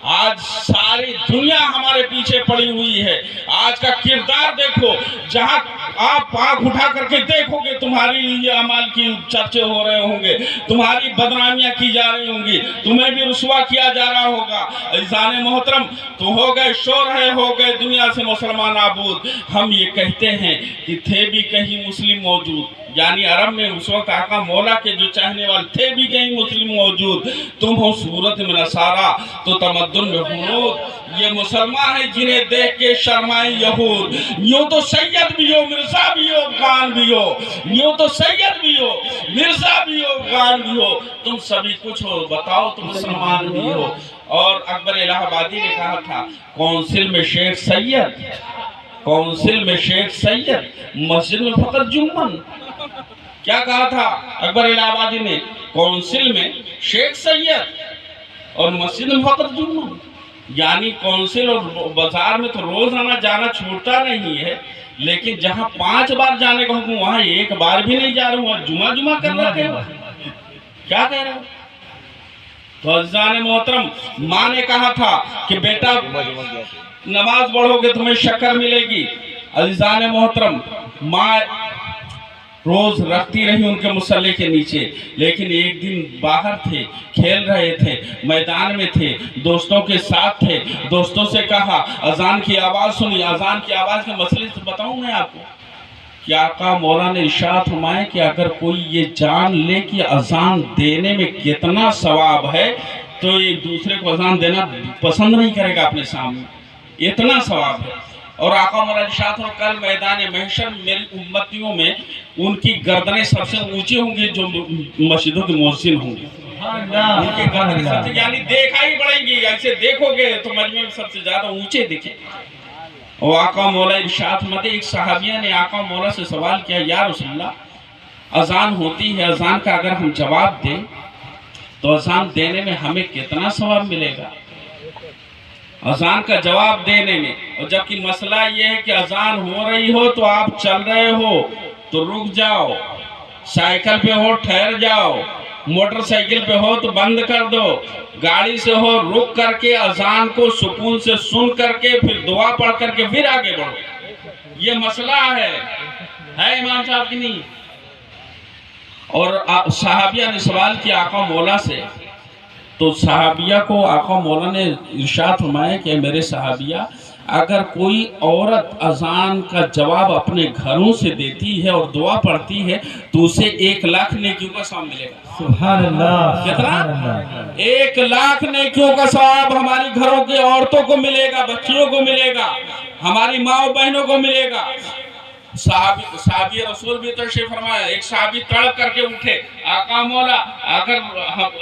S1: आज सारी दुनिया हमारे पीछे पड़ी हुई है। आज का किरदार देखो, जहां आप आंख उठा करके देखोगे तुम्हारी ये अमाल की चर्चे हो रहे होंगे, तुम्हारी बदनामियां की जा रही होंगी, तुम्हें भी रुसवा किया जा रहा होगा। अज़ीज़ान मोहतरम, तो हो गए शोर है हो गए दुनिया से मुसलमान नाबूद। हम ये कहते हैं कि थे भी कहीं मुस्लिम मौजूद, यानी अरब में उस वक्त आका मौला के जो चाहने वाले थे भी कहीं मुस्लिम मौजूद। तुम हो सूरत में नसारा तो तमद्दुन में हुनूद, ये मुसलमान है जिन्हें देख के शर्माए यहूद। यूं तो सैयद भी हो, मिर्जा भी हो, अफगान भी हो, यूं तो सैयद भी हो, मिर्जा भी हो, अफगान भी हो, तुम सभी कुछ हो, बताओ तुम मुसलमान भी हो। और अकबर इलाहाबादी ने कहा था कौंसिल में शेख सैयद, कौंसिल में शेख सैयद, मस्जिद में फकत जुम्मन। क्या कहा था अकबर इलाहाबादी ने? कौंसिल में शेख सैयद और मस्जिद में फकत जुम्मन। यानी कौंसिल और बाजार में तो रोज आना जाना छूटता नहीं है, लेकिन जहां 5 बार जाने का हुक्म वहां 1 बार भी नहीं जा रहे हो, जुमा जुमा कर रहे हो। क्या कह रहे हो? तो अज़ीज़ान मोहतरम, माँ ने कहा था कि बेटा नमाज पढ़ोगे तुम्हें शक्कर मिलेगी। अज़ीज़ान मोहतरम, माँ रोज रखती रही उनके मुसल्ले के नीचे, लेकिन एक दिन बाहर थे, खेल रहे थे, मैदान में थे, दोस्तों के साथ थे। दोस्तों से कहा अजान की आवाज़ सुनी। अजान की आवाज़ के मसले से बताऊं मैं आपको कि आका मौला ने इरशाद फरमाया कि अगर कोई ये जान ले कि अजान देने में कितना सवाब है, तो एक दूसरे को अजान देना पसंद नहीं करेगा अपने सामने, इतना सवाब है। और आका मौला इरशाद फरमाया कल मैदान महशर मेरी उम्मतियों में उनकी गर्दनें सबसे ऊंची होंगी जो मस्जिदों के मुअज्जिन होंगे। उनकी गर्दनें सबसे, यानी दिखाई पड़ेंगी, ऐसे देखोगे तो मजमे में सबसे ज्यादा ऊंचे दिखे। और आका मौला इरशाद फरमाते एक सहाबिया ने आका मौला से सवाल किया, या रसूलल्लाह अजान होती है, अजान का अगर हम जवाब दें तो अजान देने में हमें कितना सवाब मिलेगा? अजान का जवाब देने में। और जबकि मसला ये है कि अजान हो रही हो तो आप चल रहे हो तो रुक जाओ, साइकिल पे हो ठहर जाओ, मोटरसाइकिल पे हो तो बंद कर दो, गाड़ी से हो रुक करके अजान को सुकून से सुन करके फिर दुआ पढ़ करके फिर आगे बढ़ो। ये मसला है इमाम साहब की नहीं। और सहाबिया ने सवाल किया आका मौला से, तो सहाबिया को आका मौला ने इरशाद फरमाया कि मेरे सहाबिया, अगर कोई औरत अजान का जवाब अपने घरों से देती है और दुआ पढ़ती है तो उसे 1 लाख नेकियों का सवाब मिलेगा।
S2: सुभान अल्लाह।
S1: कितना? 1 लाख नेकियों का सवाब हमारी घरों की औरतों को मिलेगा, बच्चियों को मिलेगा, हमारी माँ बहनों को मिलेगा। साहबी रसूल भी तशरीफ फरमाया, एक साहबी तड़प करके उठे, आका मौला अगर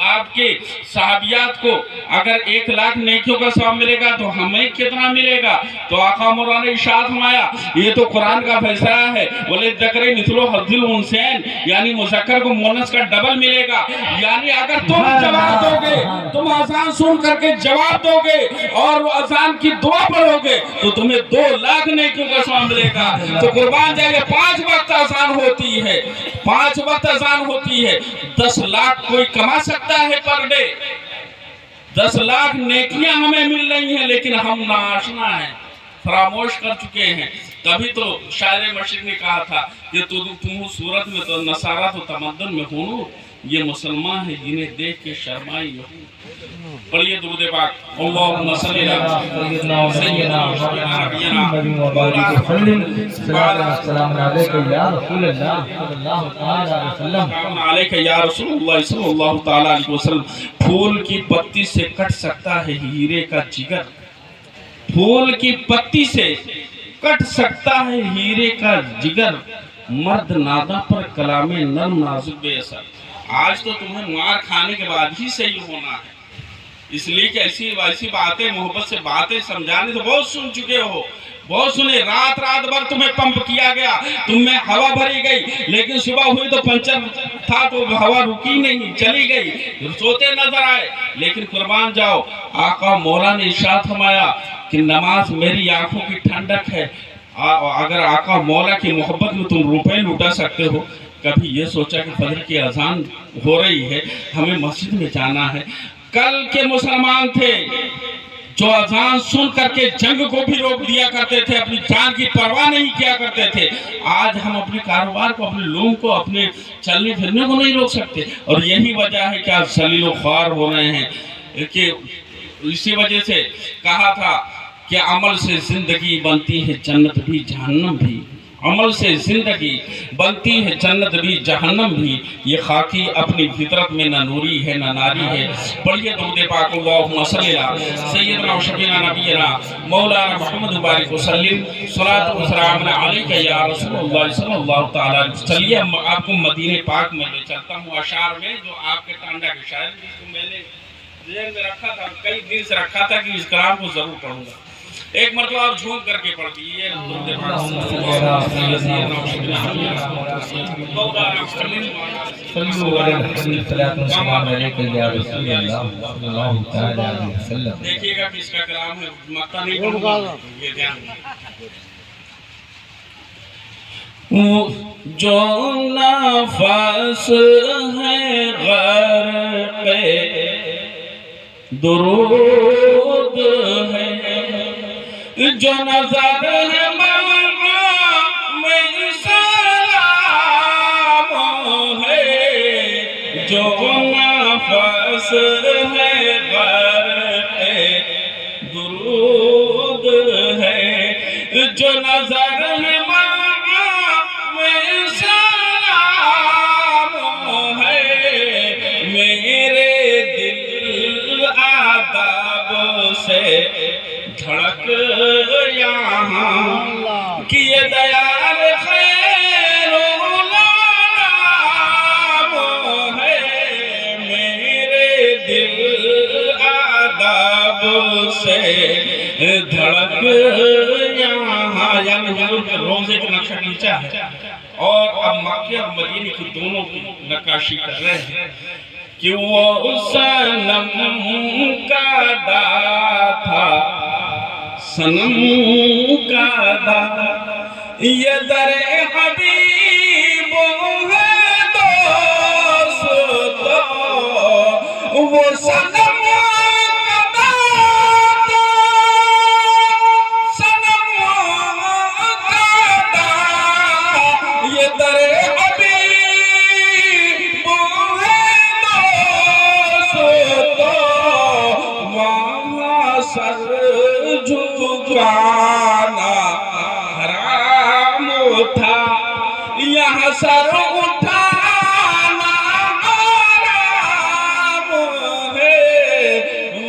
S1: आपके साहबियात को अगर 1 लाख नेकियों का सवाब मिलेगा तो हमें कितना मिलेगा? तो आका मौला ने इरशाद फरमाया, ये तो कुरान का फैसला है, बोले ज़करे मिथलो हज़्ज़िल उनसैन, यानी मुज़क्कर को मुअन्नस का डबल मिलेगा। यानी अगर तुम जवाब दोगे, तुम अज़ान सुन करके जवाब दोगे और अज़ान की दुआ पढ़ोगे तो तुम्हें 2 लाख नेकियों का सवाब मिलेगा। तो कुर्बान जाएगा। 5 वक्त अज़ान होती है, 5 वक्त अज़ान होती है। 10 लाख कोई कमा सकता है पर डे, 10 लाख नेकियां हमें मिल रही हैं, लेकिन हम नाआशना हैं, फरामोश कर चुके हैं। तभी तो शायर मशरिक ने कहा था कि तुम सूरत में तो नसारा तो तमद्दुन में हूँ, ये मुसलमान है जिन्हें देख के शर्माई हूँ। पढ़िए दुरूद पाक, अल्लाहुम्मा सल्ली अला सय्यिदना मुहम्मद व बारिक वसल्लिम सल्लल्लाहु अलैहि या रसूल अल्लाह सल्लल्लाहु अलैहि वसल्लम अलैका या रसूलुल्लाह सल्लल्लाहु तआला अलैहि वसल्लम। फूल की पत्ती से कट सकता है हीरे का जिगर, फूल की पत्ती से कट सकता है हीरे का जिगर, मर्द नादा पर कलामे नर्म नाजुक बेअसर। आज तो तुम्हें मार खाने के बाद ही सही होना है, इसलिए कि ऐसी वैसी बातें मोहब्बत से बातें समझाने तो बहुत सुन चुके हो, बहुत सुने। रात भर तुम्हें पंप किया गया, तुम में हवा भरी गई, लेकिन सुबह हुई तो पंचर था तो हवा रुकी नहीं, चली गई, सोते नजर आए। लेकिन कुर्बान जाओ, आका मौला ने इरशाद फरमाया कि नमाज मेरी आंखों की ठंडक है। अगर आका मौला की मोहब्बत में तुम रुपए लुटा सकते हो, कभी ये सोचा कि फजर की अजान हो रही है, हमें मस्जिद में जाना है। कल के मुसलमान थे जो अजान सुन करके जंग को भी रोक दिया करते थे, अपनी जान की परवाह नहीं किया करते थे। आज हम अपने कारोबार को, अपने लोगों को, अपने चलने फिरने को नहीं रोक सकते। और यही वजह है कि आज जलील ख्वार हो रहे हैं। कि इसी वजह से कहा था कि अमल से जिंदगी बनती है जन्नत भी जहन्नम भी, अमल से जिंदगी बनती है जन्नत भी जहन्नम भी। ये खाकी अपनी फितरत में न नूरी है न नारी है। पढ़िए दुरूद पाक, अल्लाहुम्मा सल्ली अला सय्यिदना व शफीना नबीना मौलाना मुहम्मद बारिक वसल्लिम सलातु व सलाम अलैका या रसूलुल्लाह सल्लल्लाहु तआला अलैहि वसल्लम। चलिए आपको मदीने पाक में ले चलता हूँ, अशार में जो आपके टांडा के शायर, जिसको मैंने जेल में रखा था, कई दिन से रखा था कि इस कलाम को जरूर पढ़ूंगा। एक मरतबा आप झूम करके पढ़ दीजिए। देखिएगा कि इसका कलाम है, मक्का नहीं पढ़ूंगा, ये ध्यान। जो नफस है गर्क़े दुरूद है, जो नजर है में सलाम है, जो नफस है गर्क़े दुरूद है, जो नजर है में सलाम है। मेरे दिल आदाब से धड़क यहाँ किए दयाल खैरुल नाम है। मेरे दिल आदाब से धड़क यहाँ, यानी हुजूर के रोज़े का नक्शा खींचा है और अब मक्के और मदीने की दोनों की नक्काशी कर रहे हैं कि वो सनम का दाता, सनम का दाता, ये दरे हबीब है दोस्तों झुकाना हराम था, यहाँ सर उठाना हराम है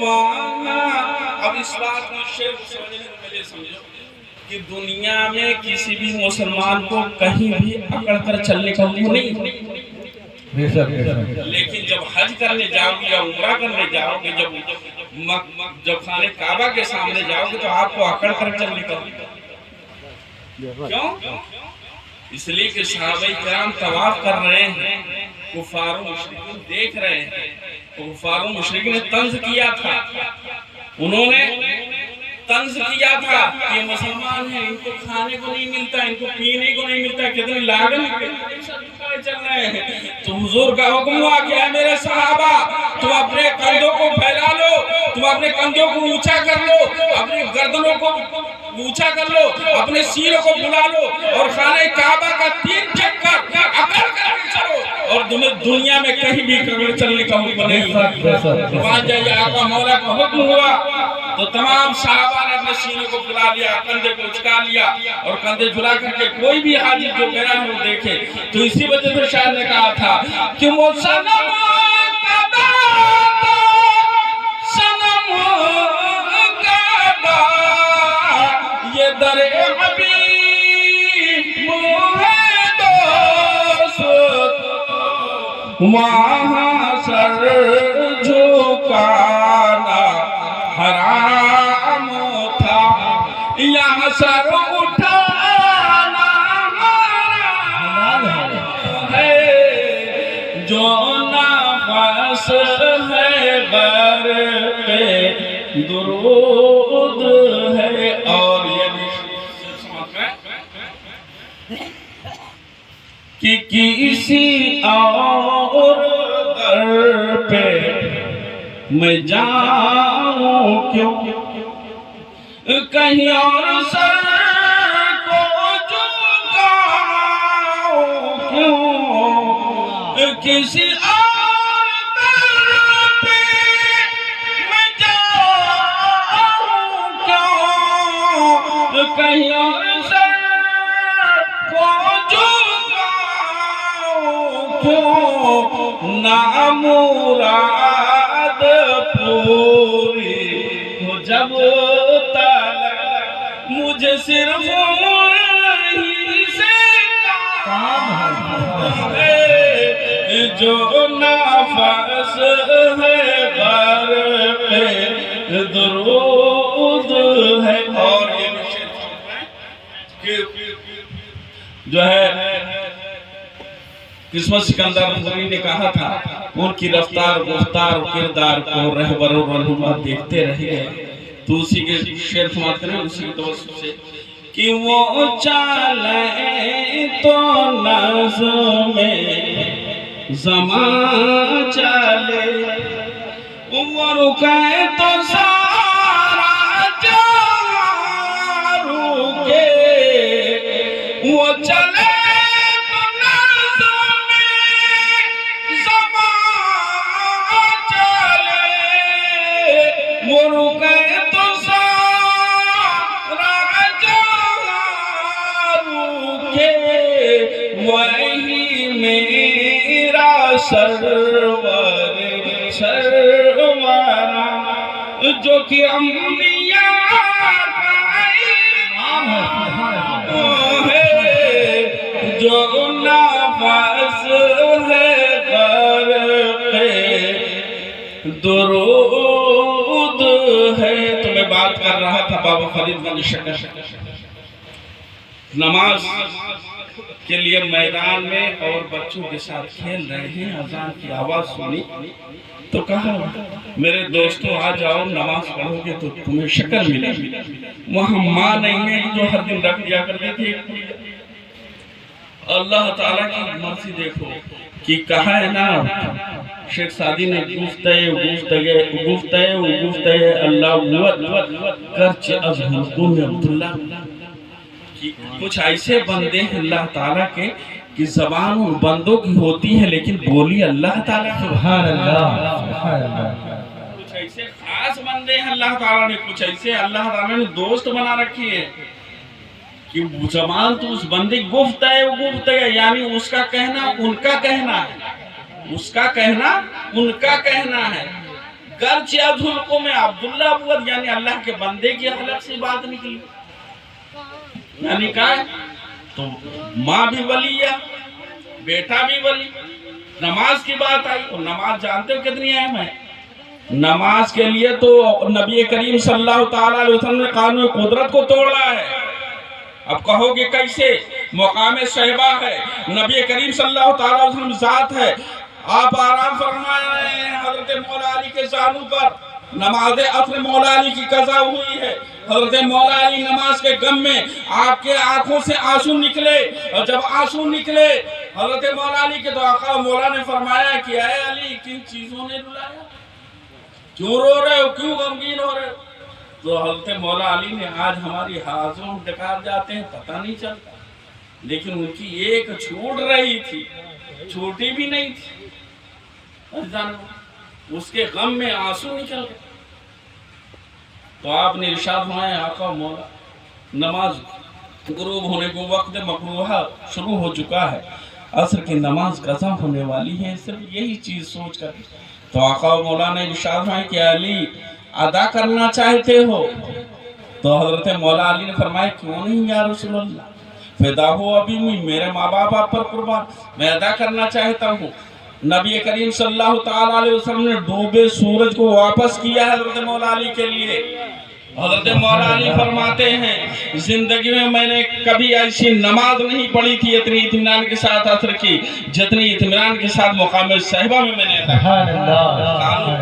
S1: वहाँ। अब इस बात को शेर समझने को पहले समझो कि दुनिया में किसी भी मुसलमान को कहीं भी अकड़ कर चलने का हुक्म नहीं, लेकिन जब हज करने जाओगे या उम्रा करने जाओगे, जब खाने काबा के सामने जाओगे तो आपको अकड़ कर चलने का। क्यों? इसलिए कि सहाबाए किराम तवाफ कर रहे हैं, कुफार मुशरिकीन देख रहे हैं। कुफार मुशरिकीन ने तंज किया था, उन्होंने तंज किया था कि मुसलमान हैं, इनको खाने को नहीं मिलता, इनको पीने को नहीं मिलता, कितनी लागत चल रहे हैं। तो हुजूर का हुक्म हुआ कि है मेरे सहाबा, तुम अपने कंधों को फैला लो, तुम अपने कंधों को ऊंचा कर लो, अपनी गर्दनों को ऊंचा कर लो, अपने सिरों को फुला लो और खाने काबा का 3 चक्कर अकड़ कर चलो, और तुम्हें दुनिया में कहीं भी अकड़ चलने का हुक्म नहीं। वहां जाइए, आका मौला का हुक्म हुआ तो तमाम सहाबा ने अपने सीने को फुला लिया, कंधे को उचका लिया और कंधे झुला करके कोई भी हाजी जो गया है वो देखे। तो इसी वजह से शायर ने कहा था कि वो सनम कदा सनम कदा ये दरे हबीब है दोस्त, वहाँ सर झुकाना हराम था, यहाँ सर उठाना हराम है। जो नफस है बर पे दुरूद है। और ये कि किसी और दर पे मैं जाऊं क्यों, कहीं और सर को झुकाऊं क्यों, किसी और दर पे मैं जाऊं क्यों, कहीं और सर को झुकाऊं क्यों, ना मुराद पूरी हो जब तक मुझे सिर्फ वही से काम है। जो नफस है बर पे दुरूद है। और ये जो है किस्मत सिकंदर ने कहा था, उनकी रफ्तार गुफ्तार किरदार को रहबर और रहनुमा देखते रह गए। तो उसी के शेर समाप्त करें उसी दोस्त से कि वो चले तो नज़्म ज़मां चले, वो रुके तो सारा जहां रुके, वो चले सरवर सरवरा जो कि अम्बिया का इमाम है, जो नफस है गर पे दुरूद है। तो मैं बात कर रहा था बाबा फरीदगंज शक्कर नमाज के लिए मैदान में और बच्चों के साथ खेल रहे हैं, अजान की आवाज सुनी तो कहा मेरे दोस्तों आ जाओ नमाज पढ़ोगे तो तुम्हें शक्ल मिलेगी। वहाँ माँ नहीं है जो हर दिन रख दिया करती थी। अल्लाह ताला की मर्जी देखो कि कहा है ना शेख सादी ने गुफ्ते अल्लाह करच अज़हरतु में अब्दुल्लाह, कुछ ऐसे बंदे हैं अल्लाह ताला के कि ज़बान उन बंदों की होती है लेकिन बोली अल्लाह ताला। सुभान अल्लाह। कुछ ऐसे खास बंदे हैं अल्लाह ताला ने कुछ ऐसे अल्लाह ताला ने दोस्त बना रखी है कि जबान तो उस बंदे गुफ्त है, वो गुफ्त है, यानी उसका कहना उनका कहना है, उसका कहना उनका कहना है। गर्च या झुल्को में अब्दुल्ला अबूद यानी अल्लाह के बंदे की हलक से बात निकली, यानी क्या है तो माँ भी वलिया, बेटा भी वली। नमाज की बात आई तो नमाज जानते हो कितनी अहम है। नमाज के लिए तो नबी करीम सल्लल्लाहु ताला अलैहि वसल्लम ने कानून कुदरत को तोड़ा है। अब कहोगे कैसे, मकाम सहबा है, नबी करीम सल्लल्लाहु ताला अलैहि वसल्लम जात है, आप आराम फरमा रहे हैं हजरत मौला अली के जानू पर। नमाज असर मौला अली की कज़ा हुई है, हजरत मौला अली नमाज के गम में आपके आंखों से आंसू निकले, और जब आंसू निकले हजरत मौला अली के तो आका मौला ने फरमाया कि ऐ अली किन चीजों ने रुलाया, क्यों रो रहे हो, क्यों गमगीन हो रहे हो। तो हजरत मौला अली ने आज हमारी हाजों डकार जाते हैं पता नहीं चलता, लेकिन उनकी एक छूट रही थी, छोटी भी नहीं थी, उसके गम में आंसू निकल गए। तो आपने इरशाद फरमाया आका मौला नमाज गुरूब होने को वक्त मकरूहा शुरू हो चुका है, असर की नमाज कज़ा होने वाली है, सिर्फ यही चीज सोच कर। तो आका मौला ने इरशाद फरमाया कि अली अदा करना चाहते हो। तो हजरत मौला अली ने फरमाया क्यों नहीं या रसूलल्लाह, फिदा हो अभी मेरे माँ बाप आप पर कुर्बान, मैं अदा करना चाहता हूँ। नबी करीम सल्लल्लाहु ताला अलैहि वसल्लम ने डूबे सूरज को वापस किया हजरत मौला अली के लिए। हजरत मौला अली फरमाते हैं जिंदगी में मैंने कभी ऐसी नमाज नहीं पढ़ी थी इतनी इत्मीनान के साथ असर की, जितनी इत्मीनान के साथ मुकाम सहबा में मैंने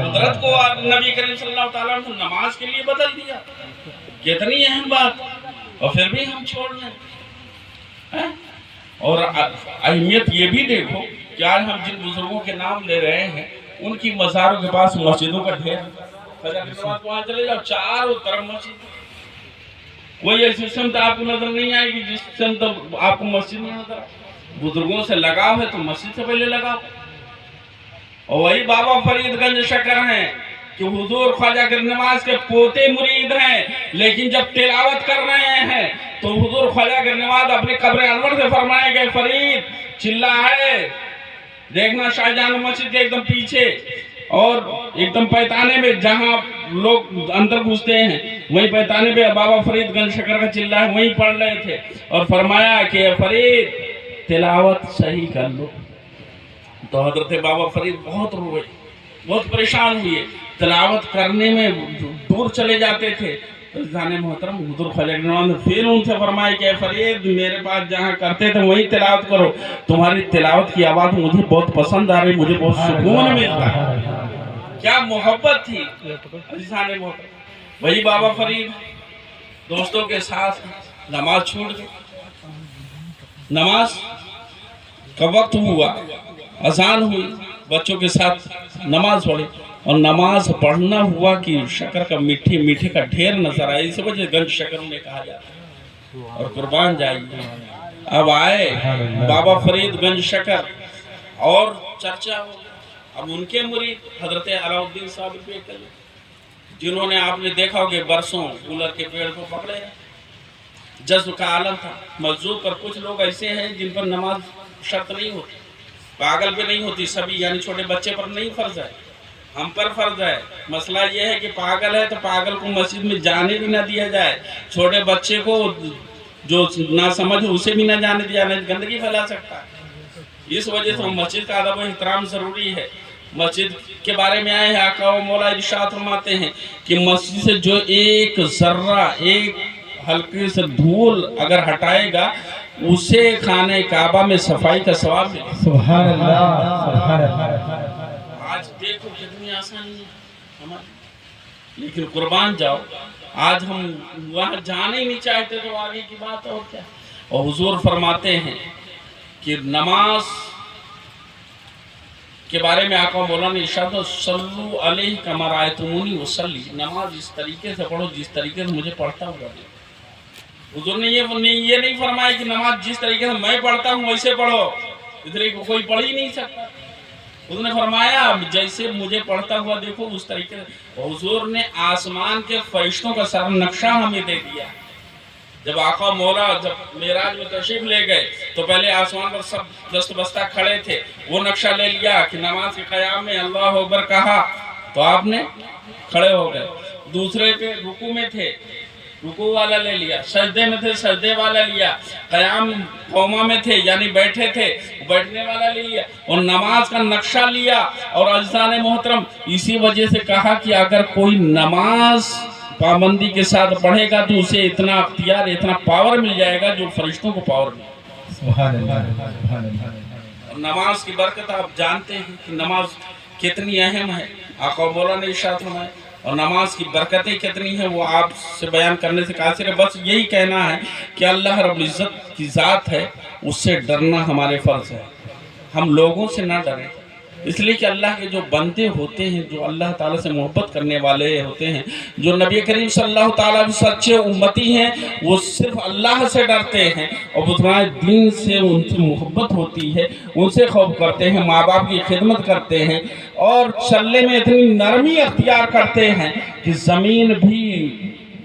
S1: कुदरत को नबी करीम सल्लल्लाहु ताला अलैहि वसल्लम नमाज के लिए बदल दिया। कितनी अहम बात, और फिर भी हम छोड़ रहे। और अहमियत ये भी देखो कि आज हम जिन बुजुर्गों के नाम ले रहे हैं उनकी मज़ारों के पास मस्जिदों का ढेर, वहाँ चले जाओ चारों तरफ मस्जिद, कोई ऐसी सिमत आपको नजर नहीं आएगी जिस सिमत आपको मस्जिद में नजर। बुजुर्गों से लगाव है तो मस्जिद से पहले लगाओ। और वही बाबा फरीदगंज शकर हैं कि हुजूर ख्वाजा के नवाज के पोते मुरीद हैं, लेकिन जब तिलावत कर रहे हैं तो हुजूर ख्वाजा के नवाज अपने कब्र अनवर से फरमाए गए फरीद चिल्ला है, देखना शाहजहां मस्जिद के एकदम पीछे और एकदम पैताने में जहां लोग अंदर घुसते हैं वहीं पैताने पे बाबा फरीदगंज शकर का चिल्ला है, वहीं पढ़ रहे थे और फरमाया कि फरीद तिलावत सही कर लो। तो हजरत बाबा फरीद बहुत रोए, बहुत परेशान हुए, तिलावत करने में दूर चले जाते थे। तो जाने मोहतरम हुजूर ख्वाजा के नवाज ने फिर उनसे फरमाया कि फरीद मेरे पास जहाँ करते थे वहीं तिलावत करो, तुम्हारी तिलावत की आवाज़ मुझे बहुत पसंद आ रही, मुझे बहुत सुकून मिलता है। क्या मोहब्बत थी जाने मोहतरम। वही बाबा फरीद दोस्तों के साथ नमाज छूट गई, नमाज का वक्त हुआ, अजान हुई, बच्चों के साथ नमाज पढ़ी और नमाज पढ़ना हुआ कि शक्कर का मीठे मीठे का ढेर नजर आया, इस वजह गंज शक्कर में कहा जाता है। और कुर्बान जाइए अब आए बाबा फरीद गंज शक्कर और चर्चा हो। अब उनके मुरीद हजरत अलाउद्दीन साहब पे जिन्होंने आपने देखा होगा बरसों गुलर के पेड़ को पकड़े, जज्ब का आलम था मजदूर पर। कुछ लोग ऐसे हैं जिन पर नमाज शर्त नहीं होती, पागल पे नहीं होती, सभी यानी छोटे बच्चे पर नहीं फर्ज है, हम पर फर्ज है। मसला ये है कि पागल है तो पागल को मस्जिद में जाने भी ना दिया जाए, छोटे बच्चे को जो ना समझ उसे भी ना जाने दिया, नहीं गंदगी फैला सकता है। इस वजह से मस्जिद का अदब एहतराम जरूरी है। मस्जिद के बारे में आए हैं आका व मौला इरशाद फरमाते हैं कि मस्जिद से जो एक जर्रा एक हल्के से धूल अगर हटाएगा उसे खाने काबा में सफाई का सवाब मिलेगा।
S2: सुभान अल्लाह, सुभान अल्लाह।
S1: आज देखो कितनी आसानी है हमारी, लेकिन कुर्बान जाओ आज हम वहाँ जाने ही नहीं चाहते तो आगे की बात और क्या। और हुजूर फरमाते हैं कि नमाज के बारे में आका मौला ने इरशाद सल्लु अलैहि कमा रायतुमूनी वसल्ली, नमाज इस तरीके से पढ़ो जिस तरीके से मुझे पढ़ता हुआ देखो। हुजूर ने ये नहीं फरमाया कि नमाज जिस तरीके से मैं पढ़ता हूँ वैसे पढ़ो, इधर को कोई पढ़ ही नहीं सकता। उसने फरमाया जैसे मुझे पढ़ता हुआ देखो उस तरीके से। हुजूर ने आसमान के फरिश्तों का सारा नक्शा हमें दे दिया। जब आका मौला जब मेराज में तशरीफ ले गए तो पहले आसमान पर सब दस्त बस्ता खड़े थे, वो नक्शा ले लिया कि नमाज के क़याम में अल्लाह अकबर कहा तो आपने खड़े हो गए। दूसरे पे रुकू में थे, रुकू वाला ले लिया, सजदे में थे, सजदे वाला लिया, क़याम कौमा में थे यानी बैठे थे, बैठने वाला ले लिया, और नमाज का नक्शा लिया। और अज़ीज़ान मोहतरम, इसी वजह से कहा कि अगर कोई नमाज पाबंदी के साथ पढ़ेगा तो उसे इतना अख्तियार, इतना पावर मिल जाएगा जो फरिश्तों को पावर मिले।
S2: सुभान अल्लाह, सुभान अल्लाह।
S1: और नमाज की बरकत आप जानते हैं कि नमाज कितनी अहम है। आका मौला ने इरशाद फरमाया, और नमाज की बरकतें कितनी हैं वो आपसे बयान करने से कासिर है। बस यही कहना है कि अल्लाह रब्बुल इज़्ज़त की ज़ात है, उससे डरना हमारे फ़र्ज़ है। हम लोगों से ना डरें, इसलिए कि अल्लाह के जो बंदे होते हैं, जो अल्लाह ताला से मोहब्बत करने वाले होते हैं, जो नबी करीम सल्लल्लाहु ताला अलैहि वसल्लम सच्चे उम्मती हैं, वो सिर्फ अल्लाह से डरते हैं और बुज़ुर्गान दीन से उनसे मोहब्बत होती है, उनसे खौफ करते हैं, माँ बाप की खिदमत करते हैं और चलने में इतनी नरमी अख्तियार करते हैं कि ज़मीन भी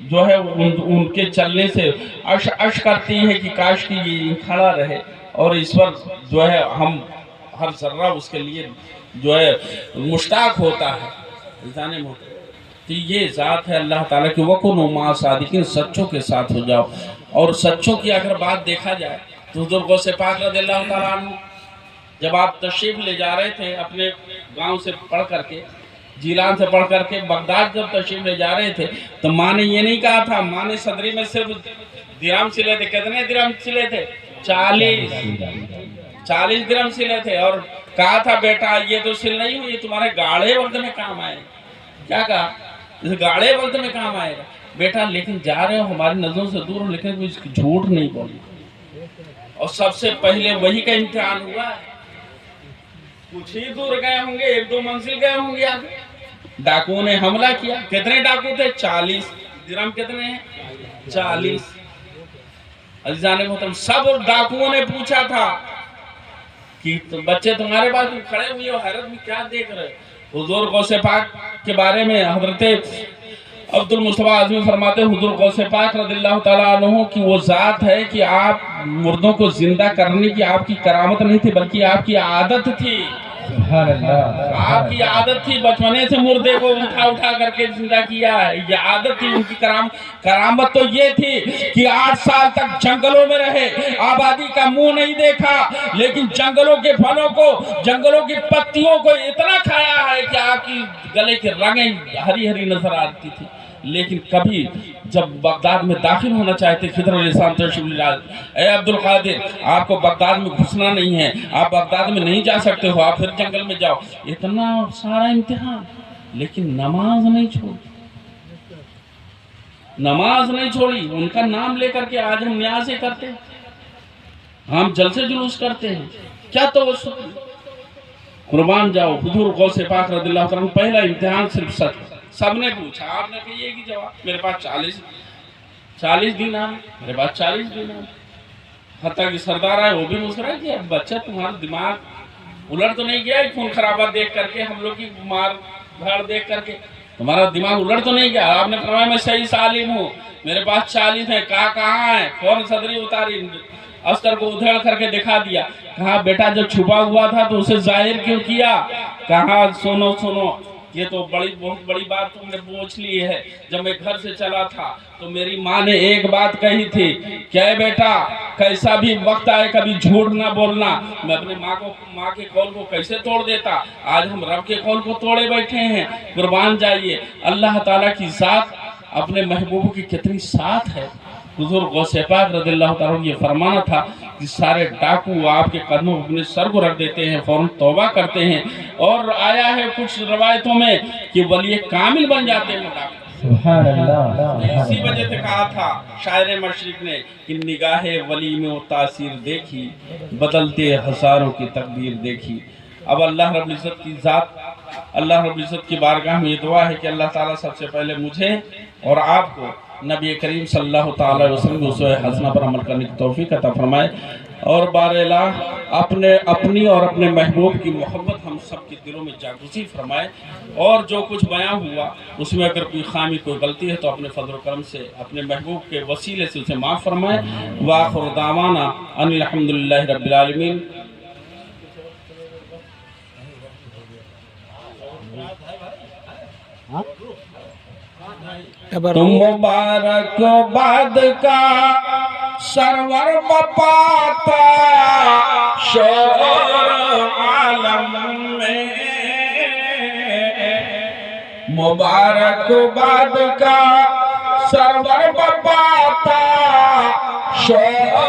S1: जो है उनके चलने से अश करती है कि काश कि ये खड़ा रहे। और इस पर जो है हम हर जर्रा उसके लिए जो है मुश्ताक होता है। जाने तो ये ज़ात है अल्लाह ताला की, वकुनु मा सादिकीन, सच्चों के साथ हो जाओ। और सच्चों की अगर बात देखा जाए तो हुज़ूर गौसे पाक रज़ियल्लाहु ताला अन्हु जब आप तशरीफ़ ले जा रहे थे अपने गांव से पढ़ करके, जीलान से पढ़ करके बगदाद जब तशरीफ़ ले जा रहे थे तो माँ ने ये नहीं कहा था, माँ ने सदरी में सिर्फ दिरहम सिले थे। कितने दिरहम सिले थे? 40 दिरहम सिले थे। और कहा था बेटा ये तो सिल नहीं हुई, तुम्हारे गाढ़े वक्त में काम आए। क्या कहा? इस गाढ़े वक्त में काम आएगा बेटा, लेकिन जा रहे हो हमारी नजरों से दूर हो, लेकिन कोई झूठ नहीं बोली। और सबसे पहले वही का इम्तिहान हुआ है। कुछ ही दूर गए होंगे, 1-2 मंजिल गए होंगे आगे, डाकुओं ने हमला किया। कितने डाकू थे? 40। दिरहम कितने हैं? 40। अज़ीज़ान मोहतरम, सब डाकुओं ने पूछा था कि तो बच्चे तुम्हारे पास खड़े हुए हो, हैरत में क्या देख रहे हो? हुजूर गौसे पाक के बारे में हजरत अब्दुल मुस्तफा आज़मी फरमाते हैं, हुजूर गौसे पाक रज़ियल्लाहु ताला अन्हु की वो ज़ात है कि आप मुर्दों को जिंदा करने की आपकी करामत नहीं थी, बल्कि आपकी आदत थी। आपकी आदत थी, बचपने से मुर्दे को उठा उठा करके जिंदा किया है, ये आदत थी उनकी। करामत तो ये थी कि 8 साल तक जंगलों में रहे, आबादी का मुंह नहीं देखा, लेकिन जंगलों के फलों को, जंगलों की पत्तियों को इतना खाया है कि आपकी गले की रगें हरी हरी नजर आती थी। लेकिन कभी जब बगदाद में दाखिल होना चाहते खिदर अलैहिस्सलाम तशरीफ लाए, ए अब्दुल कादिर आपको बगदाद में घुसना नहीं है, आप बगदाद में नहीं जा सकते हो, आप फिर जंगल में जाओ। इतना सारा इम्तिहान, लेकिन नमाज नहीं छोड़ी, नमाज नहीं छोड़ी। उनका नाम लेकर के आज हम न्याज़ करते हैं, हम जलसे जुलूस करते हैं, क्या तो कुर्बान जाओ। हुजूर गौसे पाक रज़ियल्लाहु अन्हु पहला इम्तिहान सिर्फ सच। सबने पूछा, आपने कही एक ही जवाब, मेरे पास 40 दिनार, मेरे पास 40 दिनार। हत्ता कि सरदार आए, वो भी मुस्कुराए कि बच्चा तुम्हारा दिमाग उलट तो नहीं गया खून खराबा देख करके, हम लोग की मार धाड़ देख करके तुम्हारा दिमाग उलट तो नहीं गया? आपने फरमाया मैं सही सालिम हूँ, मेरे पास 40 है। कहाँ है? फौरन सदरी उतारी, अस्तर को उधेड़ करके दिखा दिया। कहा बेटा जब छुपा हुआ था तो उसे जाहिर क्यों किया? कहा सुनो सुनो, ये तो बहुत बड़ी बात तुमने पूछ ली है। जब मैं घर से चला था तो मेरी माँ ने एक बात कही थी, क्या बेटा कैसा भी वक्त आए कभी झूठ ना बोलना। मैं अपने माँ के कौल को कैसे तोड़ देता, आज हम रब के कौल को तोड़े बैठे हैं। कुर्बान जाइए, अल्लाह ताला की ज़ात अपने महबूब की कितनी साथ है। हुजूर गौसे पाक रज़ियल्लाहु ताला ये फरमाना था कि सारे डाकू आपके कदमों पर अपने सर को रख देते हैं, फौरन तौबा करते हैं। और आया है कुछ रवायतों में कि वली कामिल बन जाते हैं डाकू। सुभान अल्लाह। इसी वजह से कहा था शायर मशरिक ने कि निगाहे वली में वो तासीर देखी, बदलते हज़ारों की तकदीर देखी। अब अल्लाह रब्बुल इज़्ज़त की ज़ात, अल्लाह रब्बुल इज़्ज़त की बारगाह में ये दुआ है कि अल्लाह ताला सबसे पहले मुझे और आपको नबी करीम सल्लल्लाहु ताला अलैहि वसल्लम की उसवे हसना पर अमल करने की तौफीक अता फरमाए। और बारला अपनी और अपने महबूब की मोहब्बत हम हम सब के दिलों में जागृति फरमाए, और जो कुछ बयां हुआ उसमें अगर कोई खामी कोई गलती है तो अपने फजल करम से अपने महबूब के वसीले से उसे माफ़ फरमाए। व आखिर दावाना अनिल हम्दुलिल्लाहि रब्बिल आलमीन। तुम मुबारकबाद का सरवर बपाता शोर आलम में, मुबारकबाद का सरवर बपाता शोर